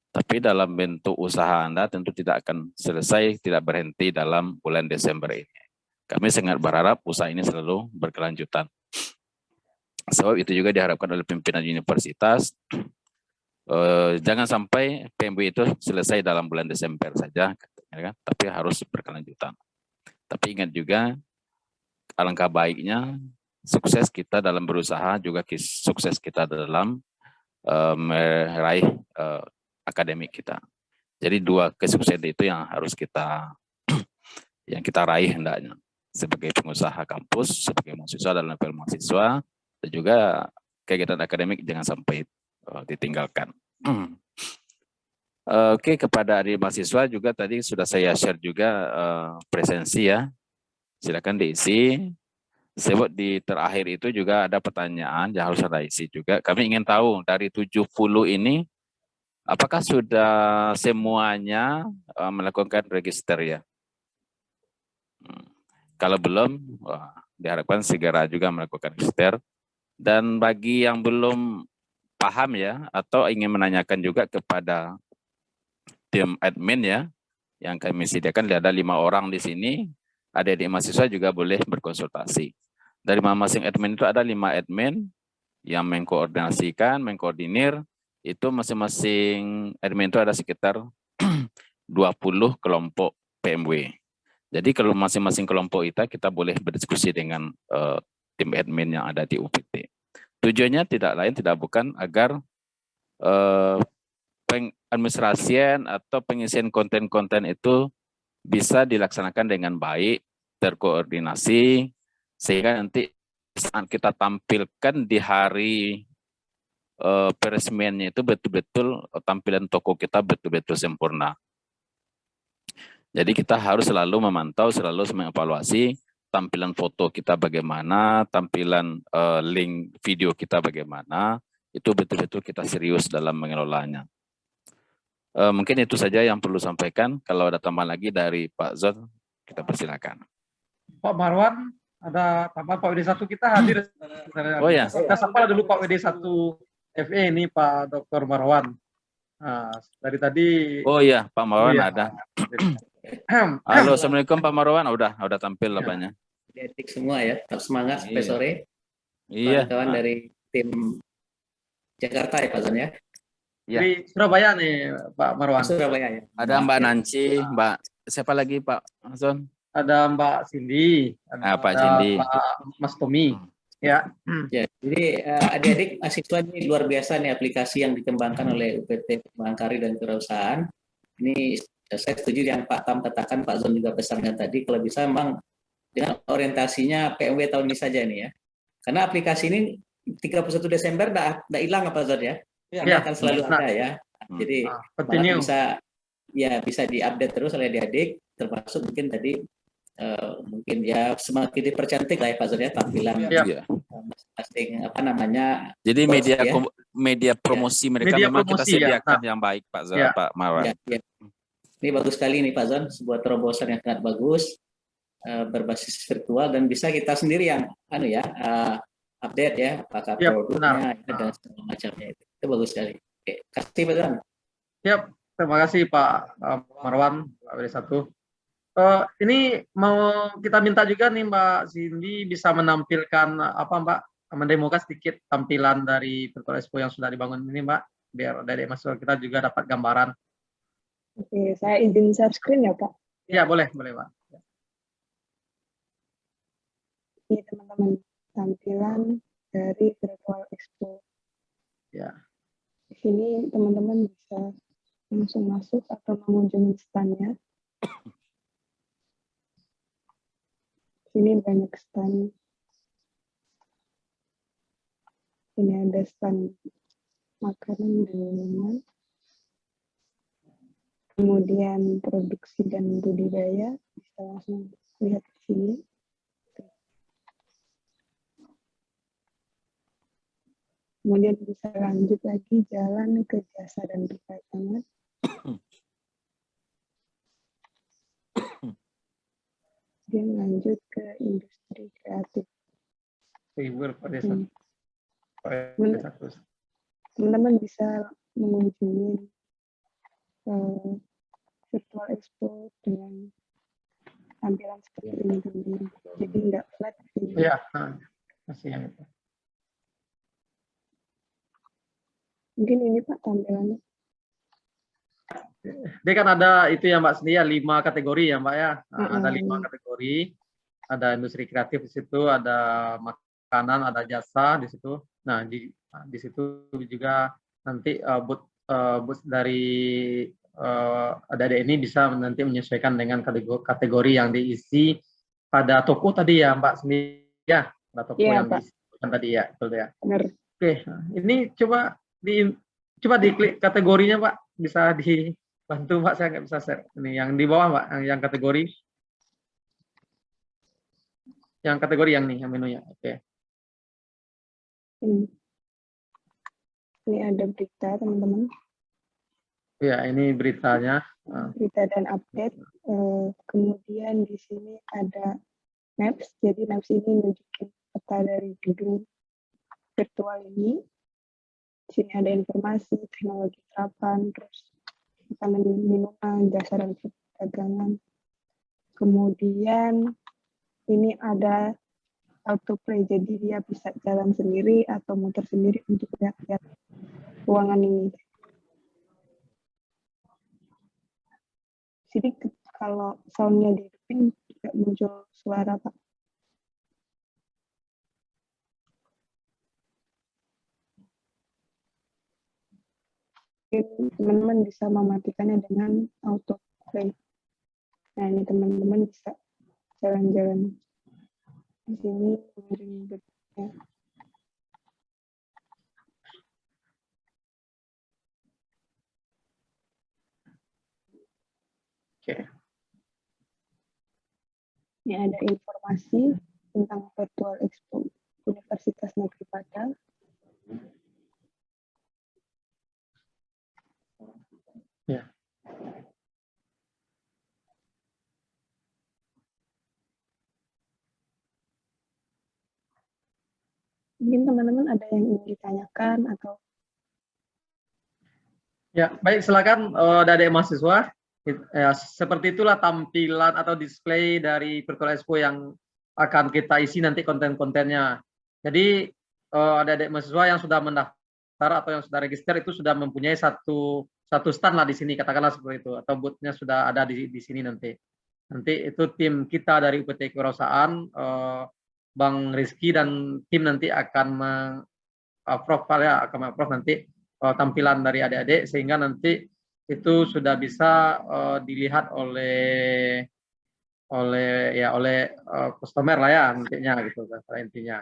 tapi dalam bentuk usaha Anda tentu tidak akan selesai, tidak berhenti dalam bulan Desember ini. Kami sangat berharap usaha ini selalu berkelanjutan. Sebab itu juga diharapkan oleh pimpinan universitas, jangan sampai PMW itu selesai dalam bulan Desember saja, kan? Tapi harus berkelanjutan. Tapi ingat juga, alangkah baiknya sukses kita dalam berusaha, juga sukses kita dalam meraih akademik kita. Jadi 2 kesuksesan itu yang harus kita raih hendaknya. Sebagai pengusaha kampus, sebagai mahasiswa dalam level mahasiswa, dan juga kegiatan akademik jangan sampai ditinggalkan. Oke, kepada adik mahasiswa juga tadi sudah saya share juga presensi ya. Silakan diisi. Sebab di terakhir itu juga ada pertanyaan yang harus Anda isi juga. Kami ingin tahu dari 70 ini apakah sudah semuanya melakukan register ya? Kalau belum, diharapkan segera juga melakukan register. Dan bagi yang belum paham ya, atau ingin menanyakan juga kepada tim admin ya, yang kami sediakan ada 5 orang di sini. Adik-adik mahasiswa juga boleh berkonsultasi. Dari masing-masing admin itu ada 5 admin yang mengkoordinasikan, mengkoordinir. Itu masing-masing admin itu ada sekitar 20 kelompok PMW. Jadi kalau masing-masing kelompok kita boleh berdiskusi dengan tim admin yang ada di UPT. Tujuannya tidak bukan agar pengadministrasian atau pengisian konten-konten itu bisa dilaksanakan dengan baik, terkoordinasi, sehingga nanti saat kita tampilkan di hari peresmiannya itu betul-betul tampilan toko kita betul-betul sempurna. Jadi kita harus selalu memantau, selalu mengevaluasi tampilan foto kita bagaimana, tampilan link video kita bagaimana, itu betul-betul kita serius dalam mengelolanya. Mungkin itu saja yang perlu sampaikan. Kalau ada tambahan lagi dari Pak Zon, kita persilakan. Pak Marwan, ada tambahan Pak WD1 kita hadir. Oh ya. Kita sapa dulu Pak WD1 FE ini Pak Dr. Marwan. Nah, dari tadi. Oh iya, Pak Marwan ada. Halo, Assalamualaikum Pak Marwan. Udah tampil banyak. Adik semua ya, tetap semangat sampai sore. Iya. Kawan dari tim Jakarta ya Pak Zon ya. Ya. Di Surabaya nih Pak Marwan. Surabaya ya. Ada Mbak Nancy, Mbak siapa lagi Pak Zon? Ada Mbak Cindy, ada Pak Cindy, Pak Mas Tommy. Ya. Ya, jadi adik-adik mahasiswa ini luar biasa nih aplikasi yang dikembangkan oleh UPT Mangkari dan Kewirausahaan. Ini saya setuju yang Pak Tam katakan, Pak Zon juga pesankan tadi, kalau bisa memang dengan orientasinya PMW tahun ini saja nih ya. Karena aplikasi ini 31 Desember udah hilang Pak Zon ya. Ya, akan selalu ada ya. Jadi bisa diupdate terus oleh adik-adik, termasuk mungkin tadi mungkin ya semakin dipercantik lah ya Pak Zon ya tampilan masing-masing apa namanya. Jadi media promosi mereka memang kita sediakan yang baik Pak Zon, Pak Marwan. Ya. Ini bagus sekali nih Pak Zon, sebuah terobosan yang sangat bagus berbasis virtual dan bisa kita sendiri yang update ya apakah produknya dan segala macamnya itu bagus sekali. Oke, kasih Pak Zon. Siap, terima kasih Pak Marwan, Pak WD1. Ini mau kita minta juga nih Mbak Cindy bisa menampilkan Mbak, mendemokan sedikit tampilan dari Virtual Expo yang sudah dibangun ini Mbak, biar dari mahasiswa kita juga dapat gambaran. Oke, saya izin share screen ya Pak. Ya boleh Pak. Ini teman-teman tampilan dari Virtual Expo. Ya. Di sini teman-teman bisa langsung masuk atau mengunjungi stand-nya. Sini banyak stand. Ini ada stand makanan dan minuman. Kemudian produksi dan budidaya, bisa langsung lihat di sini. Kemudian bisa lanjut lagi jalan ke jasa dan perdagangan. Kemudian lanjut ke industri kreatif. Teman-teman bisa mengunjungi Virtual Expo dengan tampilan seperti ini teman-teman. Jadi nggak flat. Iya, masih yang itu. Mungkin ini Pak tampilannya. Dia kan ada itu ya Mbak Cindy ya 5 kategori ya Mbak ya. Ada 5 kategori. Ada industri kreatif di situ, ada makanan, ada jasa di situ. Nah, di situ juga nanti booth dari adik-adik ini bisa nanti menyesuaikan dengan kategori yang diisi pada toko tadi ya Mbak Cindy ya. Ada toko yang diisi tadi ya, betul ya. Benar. Oke, ini coba diklik kategorinya Pak, bisa dibantu Pak, saya nggak bisa share. Ini yang di bawah Pak, yang kategori. Yang kategori yang nih, yang menunya. Oke. Ini ada berita teman-teman. Ya, ini beritanya. Berita dan update. Kemudian di sini ada maps. Jadi maps ini menunjukkan peta dari gedung virtual ini. Di sini ada informasi teknologi terapan, terus makanan minuman, jasa dan perdagangan. Kemudian ini ada autoplay, jadi dia bisa jalan sendiri atau muter sendiri untuk lihat-lihat ruangan ini. Jadi kalau soundnya dihidupin juga muncul suara, Pak. Teman-teman bisa mematikannya dengan autoplay. Nah, ini teman-teman bisa jalan-jalan di sini dengerin beritanya. Oke. Ini ada informasi tentang Virtual Expo Universitas Negeri Padang. Ya. Mungkin teman-teman ada yang ingin ditanyakan atau Ya, baik, silakan adik mahasiswa. Ya, seperti itulah tampilan atau display dari Virtual Expo yang akan kita isi nanti konten-kontennya. Jadi adik-adik mahasiswa yang sudah mendaftar atau yang sudah register itu sudah mempunyai satu stand lah di sini, katakanlah seperti itu, atau booth-nya sudah ada di sini nanti. Nanti itu tim kita dari UPT Kewirausahaan, Bang Rizky dan tim nanti akan meng-approve nanti tampilan dari adik-adik sehingga nanti itu sudah bisa dilihat oleh customer lah ya nantinya gitu intinya.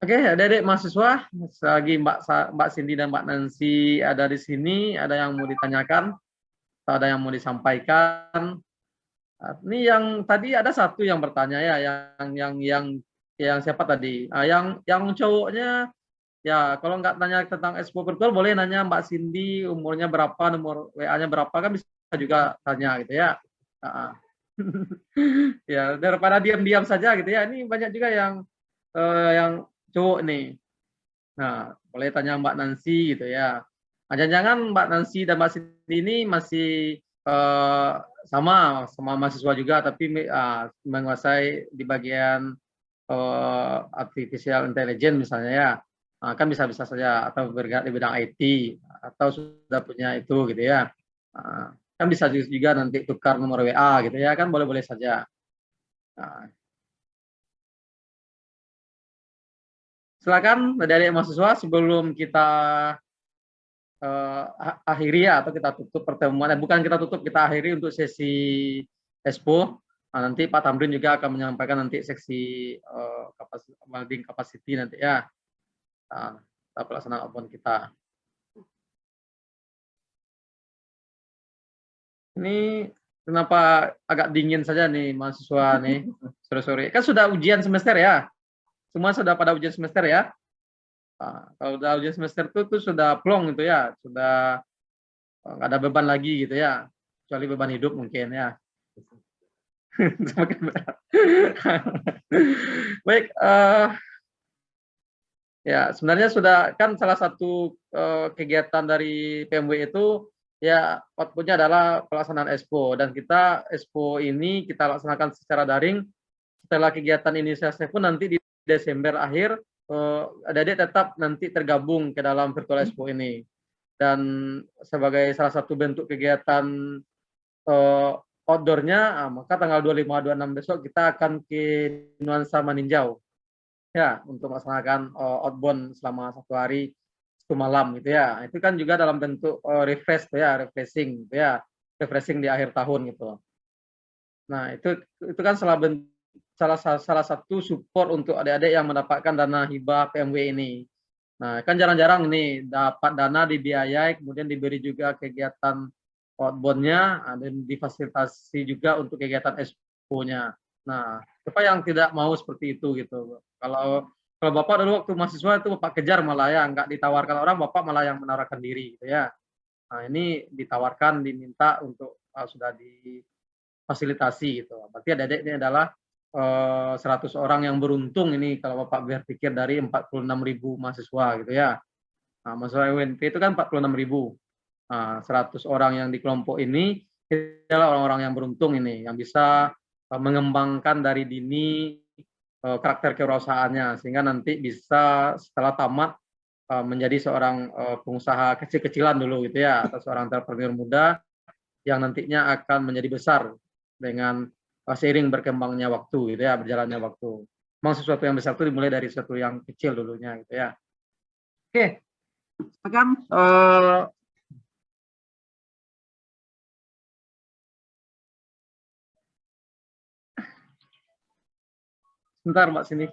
Oke, adik-adik mahasiswa, lagi Mbak Cindy dan Mbak Nancy ada di sini, ada yang mau ditanyakan, ada yang mau disampaikan. Ini yang tadi ada satu yang bertanya ya, yang siapa tadi? Yang cowoknya ya, kalau nggak tanya tentang expo virtual boleh nanya Mbak Cindy umurnya berapa, nomor WA-nya berapa, kan bisa juga tanya gitu ya. Ya, daripada diam-diam saja gitu ya. Ini banyak juga yang cowok nih. Nah, boleh tanya Mbak Nancy gitu ya. Jangan-jangan Mbak Nancy dan Mbak Cindy ini masih sama mahasiswa juga, tapi menguasai di bagian artificial intelligence misalnya ya. Kan bisa-bisa saja, atau bergerak di bidang IT, atau sudah punya itu gitu ya. Kan bisa juga nanti tukar nomor WA gitu ya, kan boleh-boleh saja. Silakan dari mahasiswa sebelum kita akhiri ya, atau kita tutup pertemuan, bukan kita tutup, kita akhiri untuk sesi expo. Nanti Pak Tamrin juga akan menyampaikan nanti seksi building capacity nanti ya, pelaksanaan outbound kita. Ini kenapa agak dingin saja nih mahasiswa nih sore-sore, kan sudah ujian semester ya, semua sudah pada ujian semester ya. Kalau udah ujian semester itu sudah plong gitu ya, sudah nggak ada beban lagi gitu ya, kecuali beban hidup mungkin ya. Baik, ya sebenarnya sudah kan salah satu kegiatan dari PMW itu ya outputnya adalah pelaksanaan expo, dan kita expo ini kita laksanakan secara daring. Setelah kegiatan inisiasi pun nanti di Desember akhir adik-adik tetap nanti tergabung ke dalam Virtual Expo ini, dan sebagai salah satu bentuk kegiatan outdoornya, maka tanggal 25-26 besok kita akan ke Nuansa Maninjau ya, untuk melaksanakan outbound selama 1 hari 1 malam gitu ya. Itu kan juga dalam bentuk refreshing gitu ya, refreshing di akhir tahun gitu. Nah itu kan salah satu support untuk adik-adik yang mendapatkan dana hibah PMW ini. Nah, kan jarang-jarang nih dapat dana dibiayai, kemudian diberi juga kegiatan outbound-nya, dan difasilitasi juga untuk kegiatan expo-nya. Nah, siapa yang tidak mau seperti itu gitu. Kalau Bapak dulu waktu mahasiswa itu Bapak kejar malah ya, nggak ditawarkan orang, Bapak malah yang menawarkan diri gitu ya. Nah, ini ditawarkan, diminta untuk sudah difasilitasi gitu. Berarti adik-adik ini adalah 100 orang yang beruntung ini kalau Bapak berpikir dari 46.000 mahasiswa gitu ya. Nah, mahasiswa UNP itu kan 46.000. Nah, 100 orang yang di kelompok ini adalah orang-orang yang beruntung ini, yang bisa mengembangkan dari dini karakter kewirausahaannya, sehingga nanti bisa setelah tamat menjadi seorang pengusaha kecil-kecilan dulu gitu ya, atau seorang entrepreneur muda yang nantinya akan menjadi besar dengan seiring berkembangnya waktu gitu ya, berjalannya waktu. Memang sesuatu yang besar itu dimulai dari sesuatu yang kecil dulunya gitu ya. Oke, sekarang sebentar Mbak Cindy.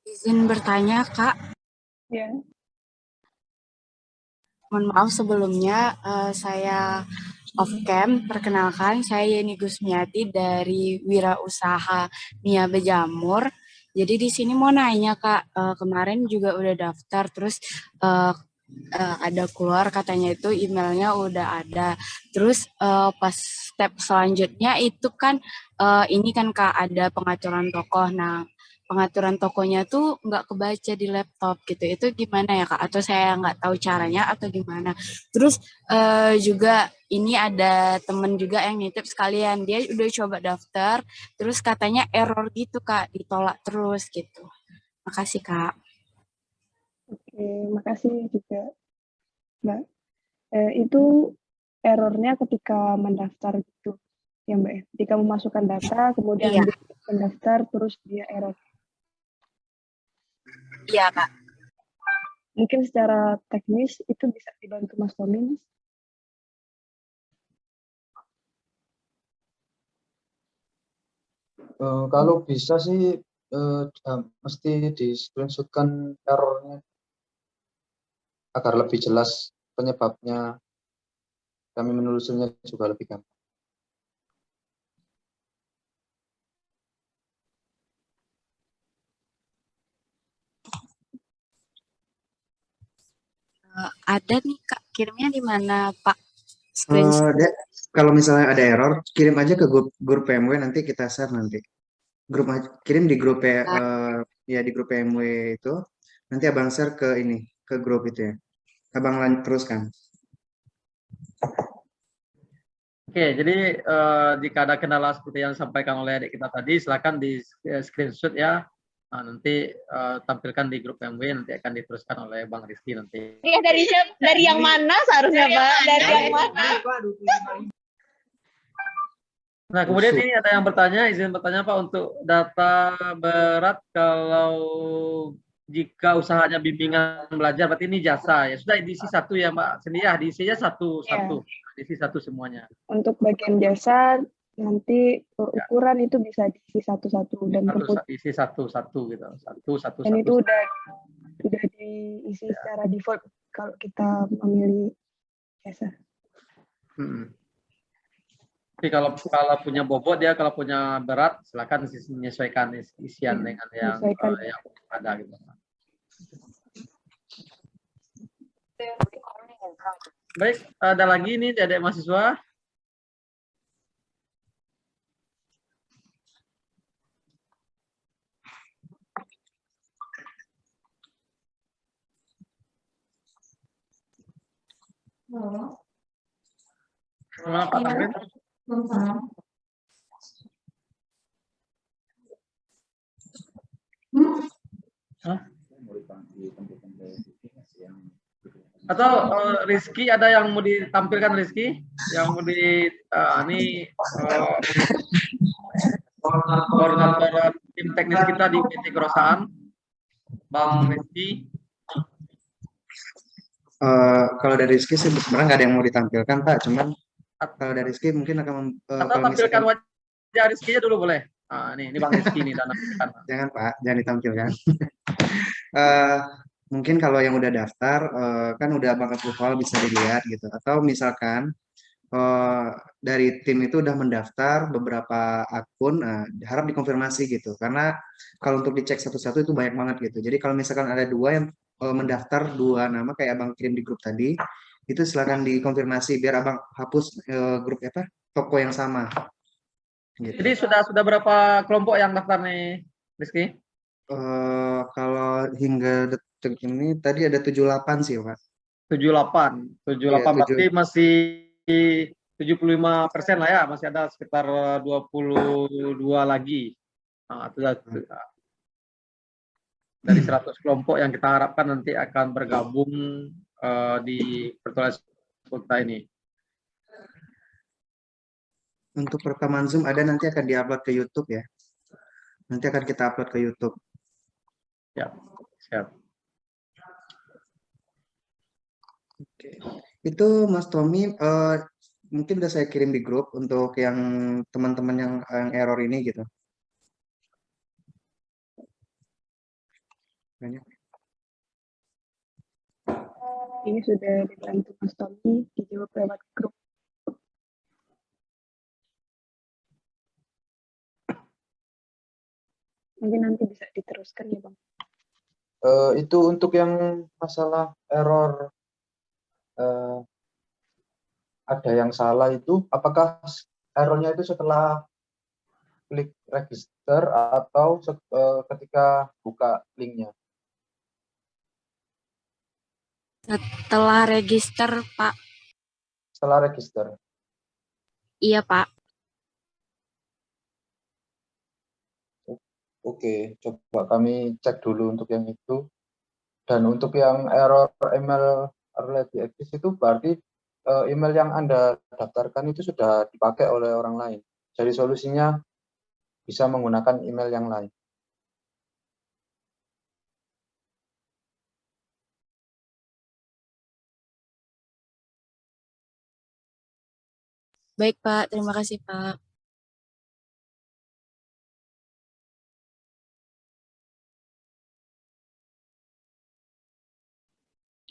Izin bertanya, Kak. Ya. Mohon maaf sebelumnya, saya off-cam. Perkenalkan, saya Yeni Gusmiati dari Wirausaha Nia Bejamur. Jadi di sini mau nanya, Kak, kemarin juga udah daftar, terus ada keluar katanya itu emailnya udah ada. Terus pas step selanjutnya itu kan ini kan Kak ada pengaturan tokoh. Nah, pengaturan tokonya tuh nggak kebaca di laptop gitu. Itu gimana ya Kak? Atau saya nggak tahu caranya atau gimana? Terus juga ini ada temen juga yang nitip sekalian. Dia udah coba daftar, terus katanya error gitu Kak, ditolak terus gitu. Makasih Kak. Oke, makasih juga Mbak. Itu errornya ketika mendaftar gitu ya Mbak ya. Ketika memasukkan data, kemudian Iya. mendaftar, terus dia error. Iya Kak. Mungkin secara teknis itu bisa dibantu Mas Tommy, Mas? Kalau bisa sih mesti di screenshotkan errornya agar lebih jelas penyebabnya, kami menelusurinya juga lebih gampang. Ada nih Kak, kirimnya di mana Pak? Kalau misalnya ada error, kirim aja ke grup PMW, nanti kita share nanti. Kirim di grup ya di grup PMW itu, nanti abang share ke ini, ke grup itu ya. Abang lanjut teruskan. Oke, jadi jika ada kendala seperti yang disampaikan oleh adik kita tadi, silakan di screenshot ya. Nah, nanti tampilkan di grup MW, nanti akan diteruskan oleh Bang Rizky nanti. Ya, dari yang mana seharusnya Pak? Dari yang mana? Nah, kemudian ini ada yang bertanya, izin bertanya Pak, untuk data berat kalau jika usahanya bimbingan belajar, berarti ini jasa ya. Sudah diisi satu ya Mbak Cindy ya, diisinya satu. Diisi satu semuanya. Untuk bagian jasa, nanti ukuran itu bisa diisi satu-satu dan diisi satu gitu. Satu. Dan itu udah diisi secara default kalau kita memilih jasa. Tapi kalau punya bobot dia, kalau punya berat silakan menyesuaikan isian dengan yang ada gitu. Baik, ada lagi nih adik mahasiswa. Selamat Pak Tamrin. Atau Rizky, ada yang mau ditampilkan Rizky? Yang mau ini koordinator tim teknis kita di PT Kewirausahaan, Bang Rizky. Kalau dari Rizky sih sebenarnya nggak ada yang mau ditampilkan Pak, cuman kalau dari Rizky mungkin akan atau tampilkan wajah Rizky-nya dulu boleh. Ini Bang Rizky nih dan jangan Pak, jangan ditampilkan. Mungkin kalau yang udah daftar kan udah banget approval bisa dilihat gitu, atau misalkan dari tim itu udah mendaftar beberapa akun, harap dikonfirmasi gitu. Karena kalau untuk dicek satu-satu itu banyak banget gitu. Jadi kalau misalkan ada dua yang mendaftar dua nama kayak abang kirim di grup tadi, itu silakan dikonfirmasi biar abang hapus grup apa toko yang sama. Gitu. Jadi sudah berapa kelompok yang daftar nih, Rizky? Kalau hingga detik ini tadi ada 78 sih, Pak. 78, Iya, berarti masih 75% lah ya, masih ada sekitar 22 lagi. Nah, itu dari 100 kelompok yang kita harapkan nanti akan bergabung di Virtual Expo kita ini. Untuk rekaman Zoom ada nanti akan diupload ke YouTube ya. Nanti akan kita upload ke YouTube. Ya, siap. Oke. Itu Mas Tommy mungkin udah saya kirim di grup untuk yang teman-teman yang error ini gitu. Banyak. Ini sudah dibantu Mas Tommy dijawab lewat grup. Mungkin nanti bisa diteruskan ya Bang. Itu untuk yang masalah error ada yang salah itu, apakah errornya itu setelah klik register atau ketika buka linknya? Setelah register, Pak. Setelah register. Iya, Pak. Oke, coba kami cek dulu untuk yang itu. Dan untuk yang error email early access itu berarti email yang Anda daftarkan itu sudah dipakai oleh orang lain. Jadi solusinya bisa menggunakan email yang lain. Baik, Pak. Terima kasih, Pak.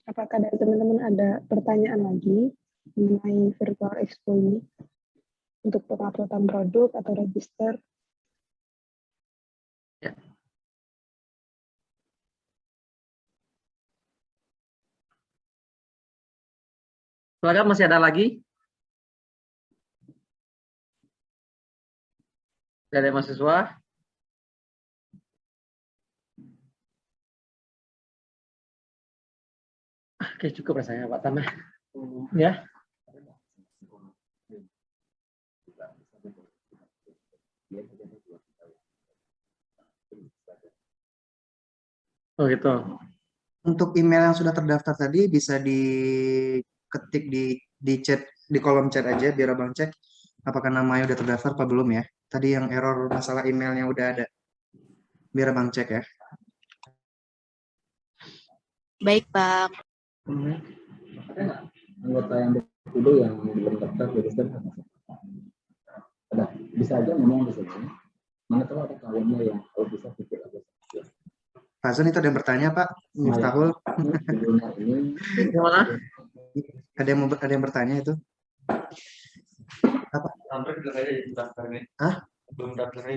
Apakah dari teman-teman ada pertanyaan lagi mengenai Virtual Expo ini untuk penguploadan produk atau register? Ya. Silakan, masih ada lagi? Dari mahasiswa? Oke, cukup rasanya Pak Tam ya. Oh gitu. Untuk email yang sudah terdaftar tadi bisa diketik di chat di kolom chat aja biar abang cek apakah namanya udah terdaftar apa belum ya. Tadi yang error masalah emailnya udah ada. Biar abang cek ya. Baik, Pak. Anggota yang dulu yang belum daftar register ada bisa aja ngomong di sini. Mana tahu ada kawannya yang kalau bisa pikir aja. Pak Zon itu ada yang bertanya Pak Miftahul. Gimana? Ada yang bertanya itu. Apa? Hah? Belum daftar.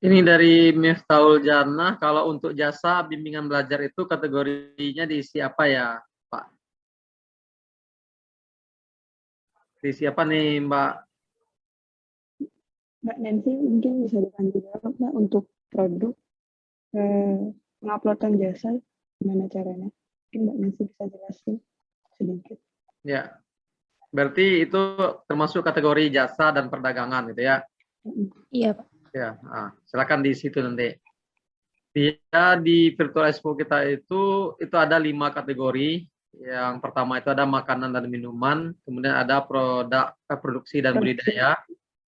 Ini dari Miftahul Jannah, kalau untuk jasa bimbingan belajar itu kategorinya diisi apa ya, Pak? Diisi apa nih, Mbak? Mbak Nancy mungkin bisa dibantu jawab Mbak untuk produk penguploadan jasa, gimana caranya? Mungkin Mbak Nancy bisa jelasin sedikit. Ya, berarti itu termasuk kategori jasa dan perdagangan gitu ya? Iya, Pak. Ya, silakan di situ nanti. Dia di Virtual Expo kita itu ada 5 kategori. Yang pertama itu ada makanan dan minuman, kemudian ada produksi dan budidaya,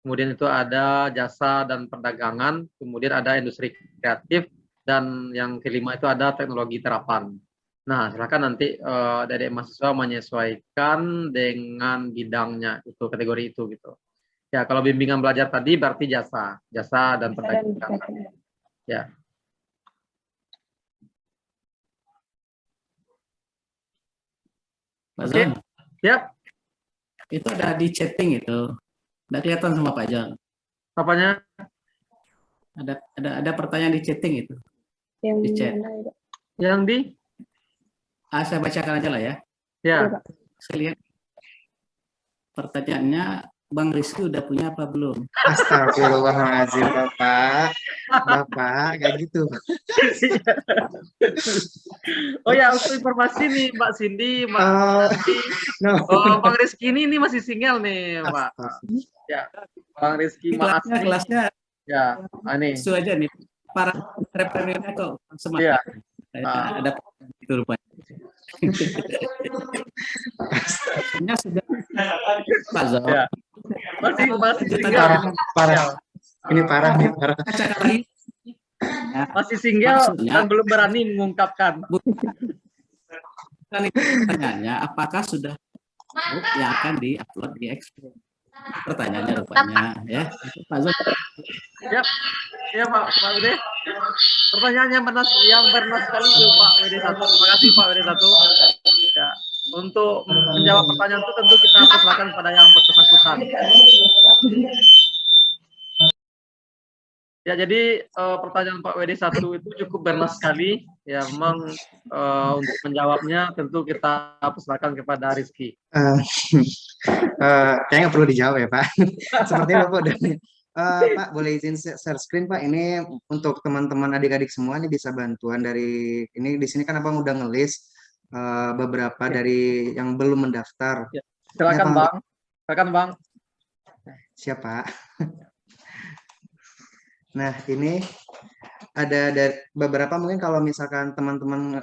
kemudian itu ada jasa dan perdagangan, kemudian ada industri kreatif, dan yang kelima itu ada teknologi terapan. Nah, silakan nanti dari mahasiswa menyesuaikan dengan bidangnya itu kategori itu gitu. Ya, kalau bimbingan belajar tadi berarti jasa dan perdagangan. Ya. Pak Zon, Ya, Itu ada di chatting itu. Nggak kelihatan sama Pak John. apanya? Ada pertanyaan di chatting itu. Yang Di chat. mana ya, Pak? Yang di? Saya bacakan aja lah ya. Ya. Iya, Pak. Saya lihat pertanyaannya, Bang Rizky udah punya apa belum? Astagfirullahaladzim, Bapak. Bapak, kayak gitu. Oh ya, untuk informasi nih Mbak Cindy, Mbak Nanti, No. Bang Rizky ini masih single nih, Mbak. Ya, Bang Rizky Mbak Asni. Kelasnya Ya, ini. itu aja nih. Para referennya kok Iya. semangat. Ada itu rupanya. Sebenarnya sudah Pak Zon. Ya. Masih Parah. Ini parah nih, parah. Masih single dan belum berani mengungkapkan. Pertanyaannya, apakah sudah yang akan di-upload di Expo? Pertanyaannya rupanya ya. Pak Zon. Ya Pak Ude. Pertanyaannya yang bernas sekali itu Pak WD1. Terima kasih Pak WD1. Ya, untuk menjawab pertanyaan itu tentu kita persilakan kepada yang bersangkutan. Ya, jadi pertanyaan Pak WD1 itu cukup bernas sekali. Ya, memang untuk menjawabnya tentu kita persilakan kepada Rizky. Kayaknya nggak perlu dijawab ya Pak. Sepertinya Bapak udah. Pak, boleh izin share screen Pak. Ini untuk teman-teman adik-adik semua ini bisa bantuan dari ini di sini kan Abang udah ngelis beberapa dari yang belum mendaftar. Ya, silakan ini, Bang. Silakan Bang. Siapa? Nah, ini ada dari beberapa mungkin kalau misalkan teman-teman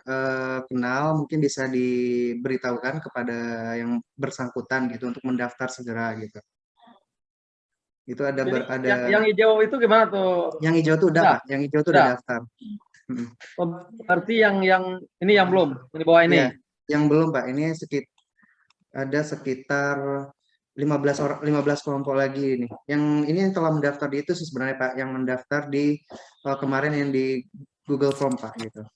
kenal mungkin bisa diberitahukan kepada yang bersangkutan gitu untuk mendaftar segera gitu. Itu ada yang hijau itu gimana tuh? Yang hijau tuh udah Pak, yang hijau tuh udah daftar. Oh, berarti yang ini yang belum, di bawah ini. Ya, yang belum Pak, ini ada sekitar 15 kelompok lagi ini. Yang ini yang telah mendaftar di itu sih sebenarnya Pak, yang mendaftar di kemarin yang di Google Form Pak gitu.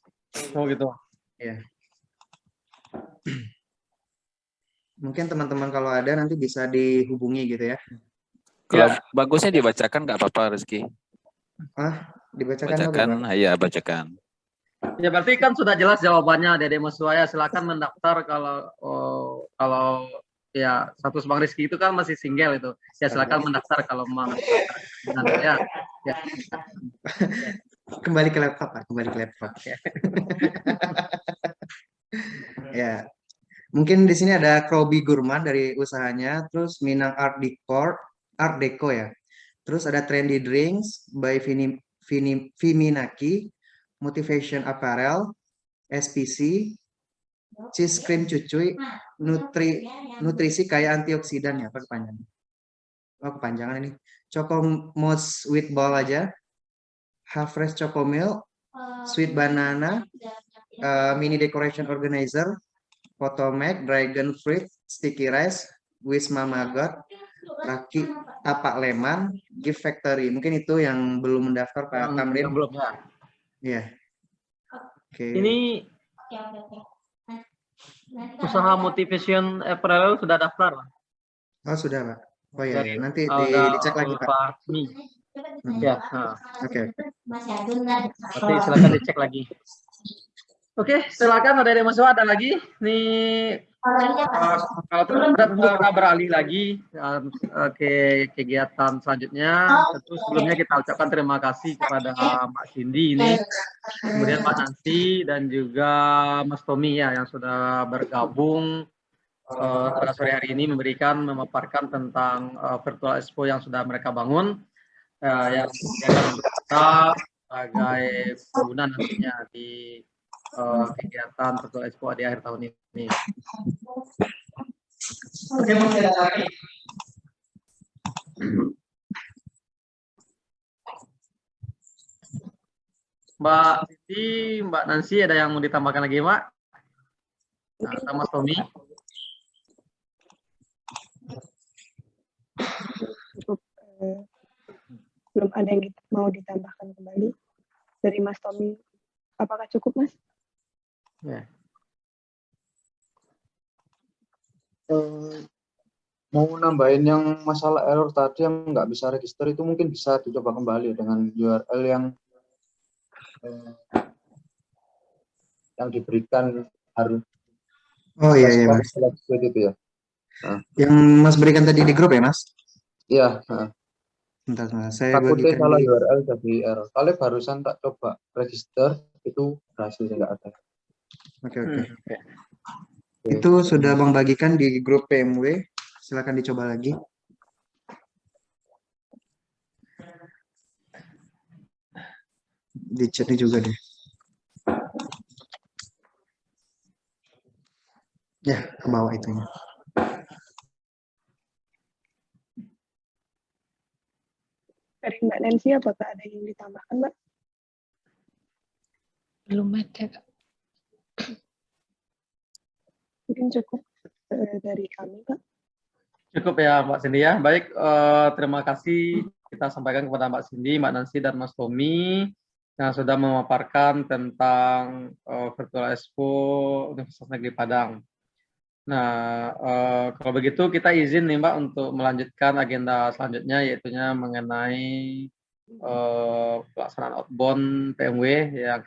Oh gitu. Ya. Mungkin teman-teman kalau ada nanti bisa dihubungi gitu ya. Kalau bagusnya dibacakan nggak apa-apa Rizky. Dibacakan? Bacakan, ya bacakan. Ya berarti kan sudah jelas jawabannya Dede Muswaya. Silakan mendaftar kalau ya status Bang Rizky itu kan masih single itu. Ya silakan mendaftar kalau memang ya. Kembali ke laptop Pak, kembali ke laptop. Ya. Mungkin di sini ada Krobi Gurman dari usahanya, terus Minang Art Deco ya. Terus ada Trendy Drinks by Viminaki, Motivation Apparel, SPC, Cheese Cream Cucuy, nutrisi kaya antioksidan ya, apa kepanjangan? Oh, kepanjangan ini. Choco Mousse with Ball aja. Half Fresh Choco Milk, Sweet Banana, Mini Decoration Organizer, Potomac, Dragon Fruit, Sticky Rice, Wisma Magot, Raki Tapak Leman, Gift Factory. Mungkin itu yang belum mendaftar Pak Tamrin. Yang belum ya. Iya. Oke. Ini usaha Motivation Apparel sudah daftar. Oh sudah Pak. Oh ya, nanti dicek lagi Pak. Ya. Oke. Nanti silakan dicek lagi. Oke, silakan ada yang masuk, ada lagi nih. Kalau kita beralih lagi ke kegiatan selanjutnya, tentu sebelumnya kita ucapkan terima kasih kepada Mbak Cindy ini, kemudian Mbak Nancy dan juga Mas Tommy ya yang sudah bergabung pada sore hari ini memaparkan tentang virtual expo yang sudah mereka bangun, yang untuk kita sebagai pengguna nantinya di kegiatan virtual expo di akhir tahun ini. Oke, Mbak Siti, Mbak Nancy, ada yang mau ditambahkan lagi, Mbak? Nah, sama Tommy. Belum ada yang mau ditambahkan kembali dari Mas Tommy. Apakah cukup, Mas? Ya. mau nambahin yang masalah error tadi yang nggak bisa register itu mungkin bisa dicoba kembali dengan URL yang diberikan harus Oh iya iya Mas. itu ya. Nah. Yang Mas berikan tadi di grup ya Mas? Iya. Bentar, saya takutnya bagikan salah di URL jadi error. Kali barusan tak coba register itu berhasil nggak ada. Oke. Itu sudah Bang bagikan di grup PMW. Silakan dicoba lagi. Di chatnya juga deh. Ya, ke bawah itunya. Dari Mbak Nancy, apakah ada yang ditambahkan, Mbak? Belum ada, Kak. Mungkin cukup dari kami, Pak. Cukup ya, Mbak Cindy ya. Baik, terima kasih kita sampaikan kepada Mbak Cindy, Mbak Nancy, dan Mas Tommy yang sudah memaparkan tentang Virtual Expo Universitas Negeri Padang. Nah, kalau begitu kita izin nih Mbak untuk melanjutkan agenda selanjutnya, yaitunya mengenai pelaksanaan outbound PMW yang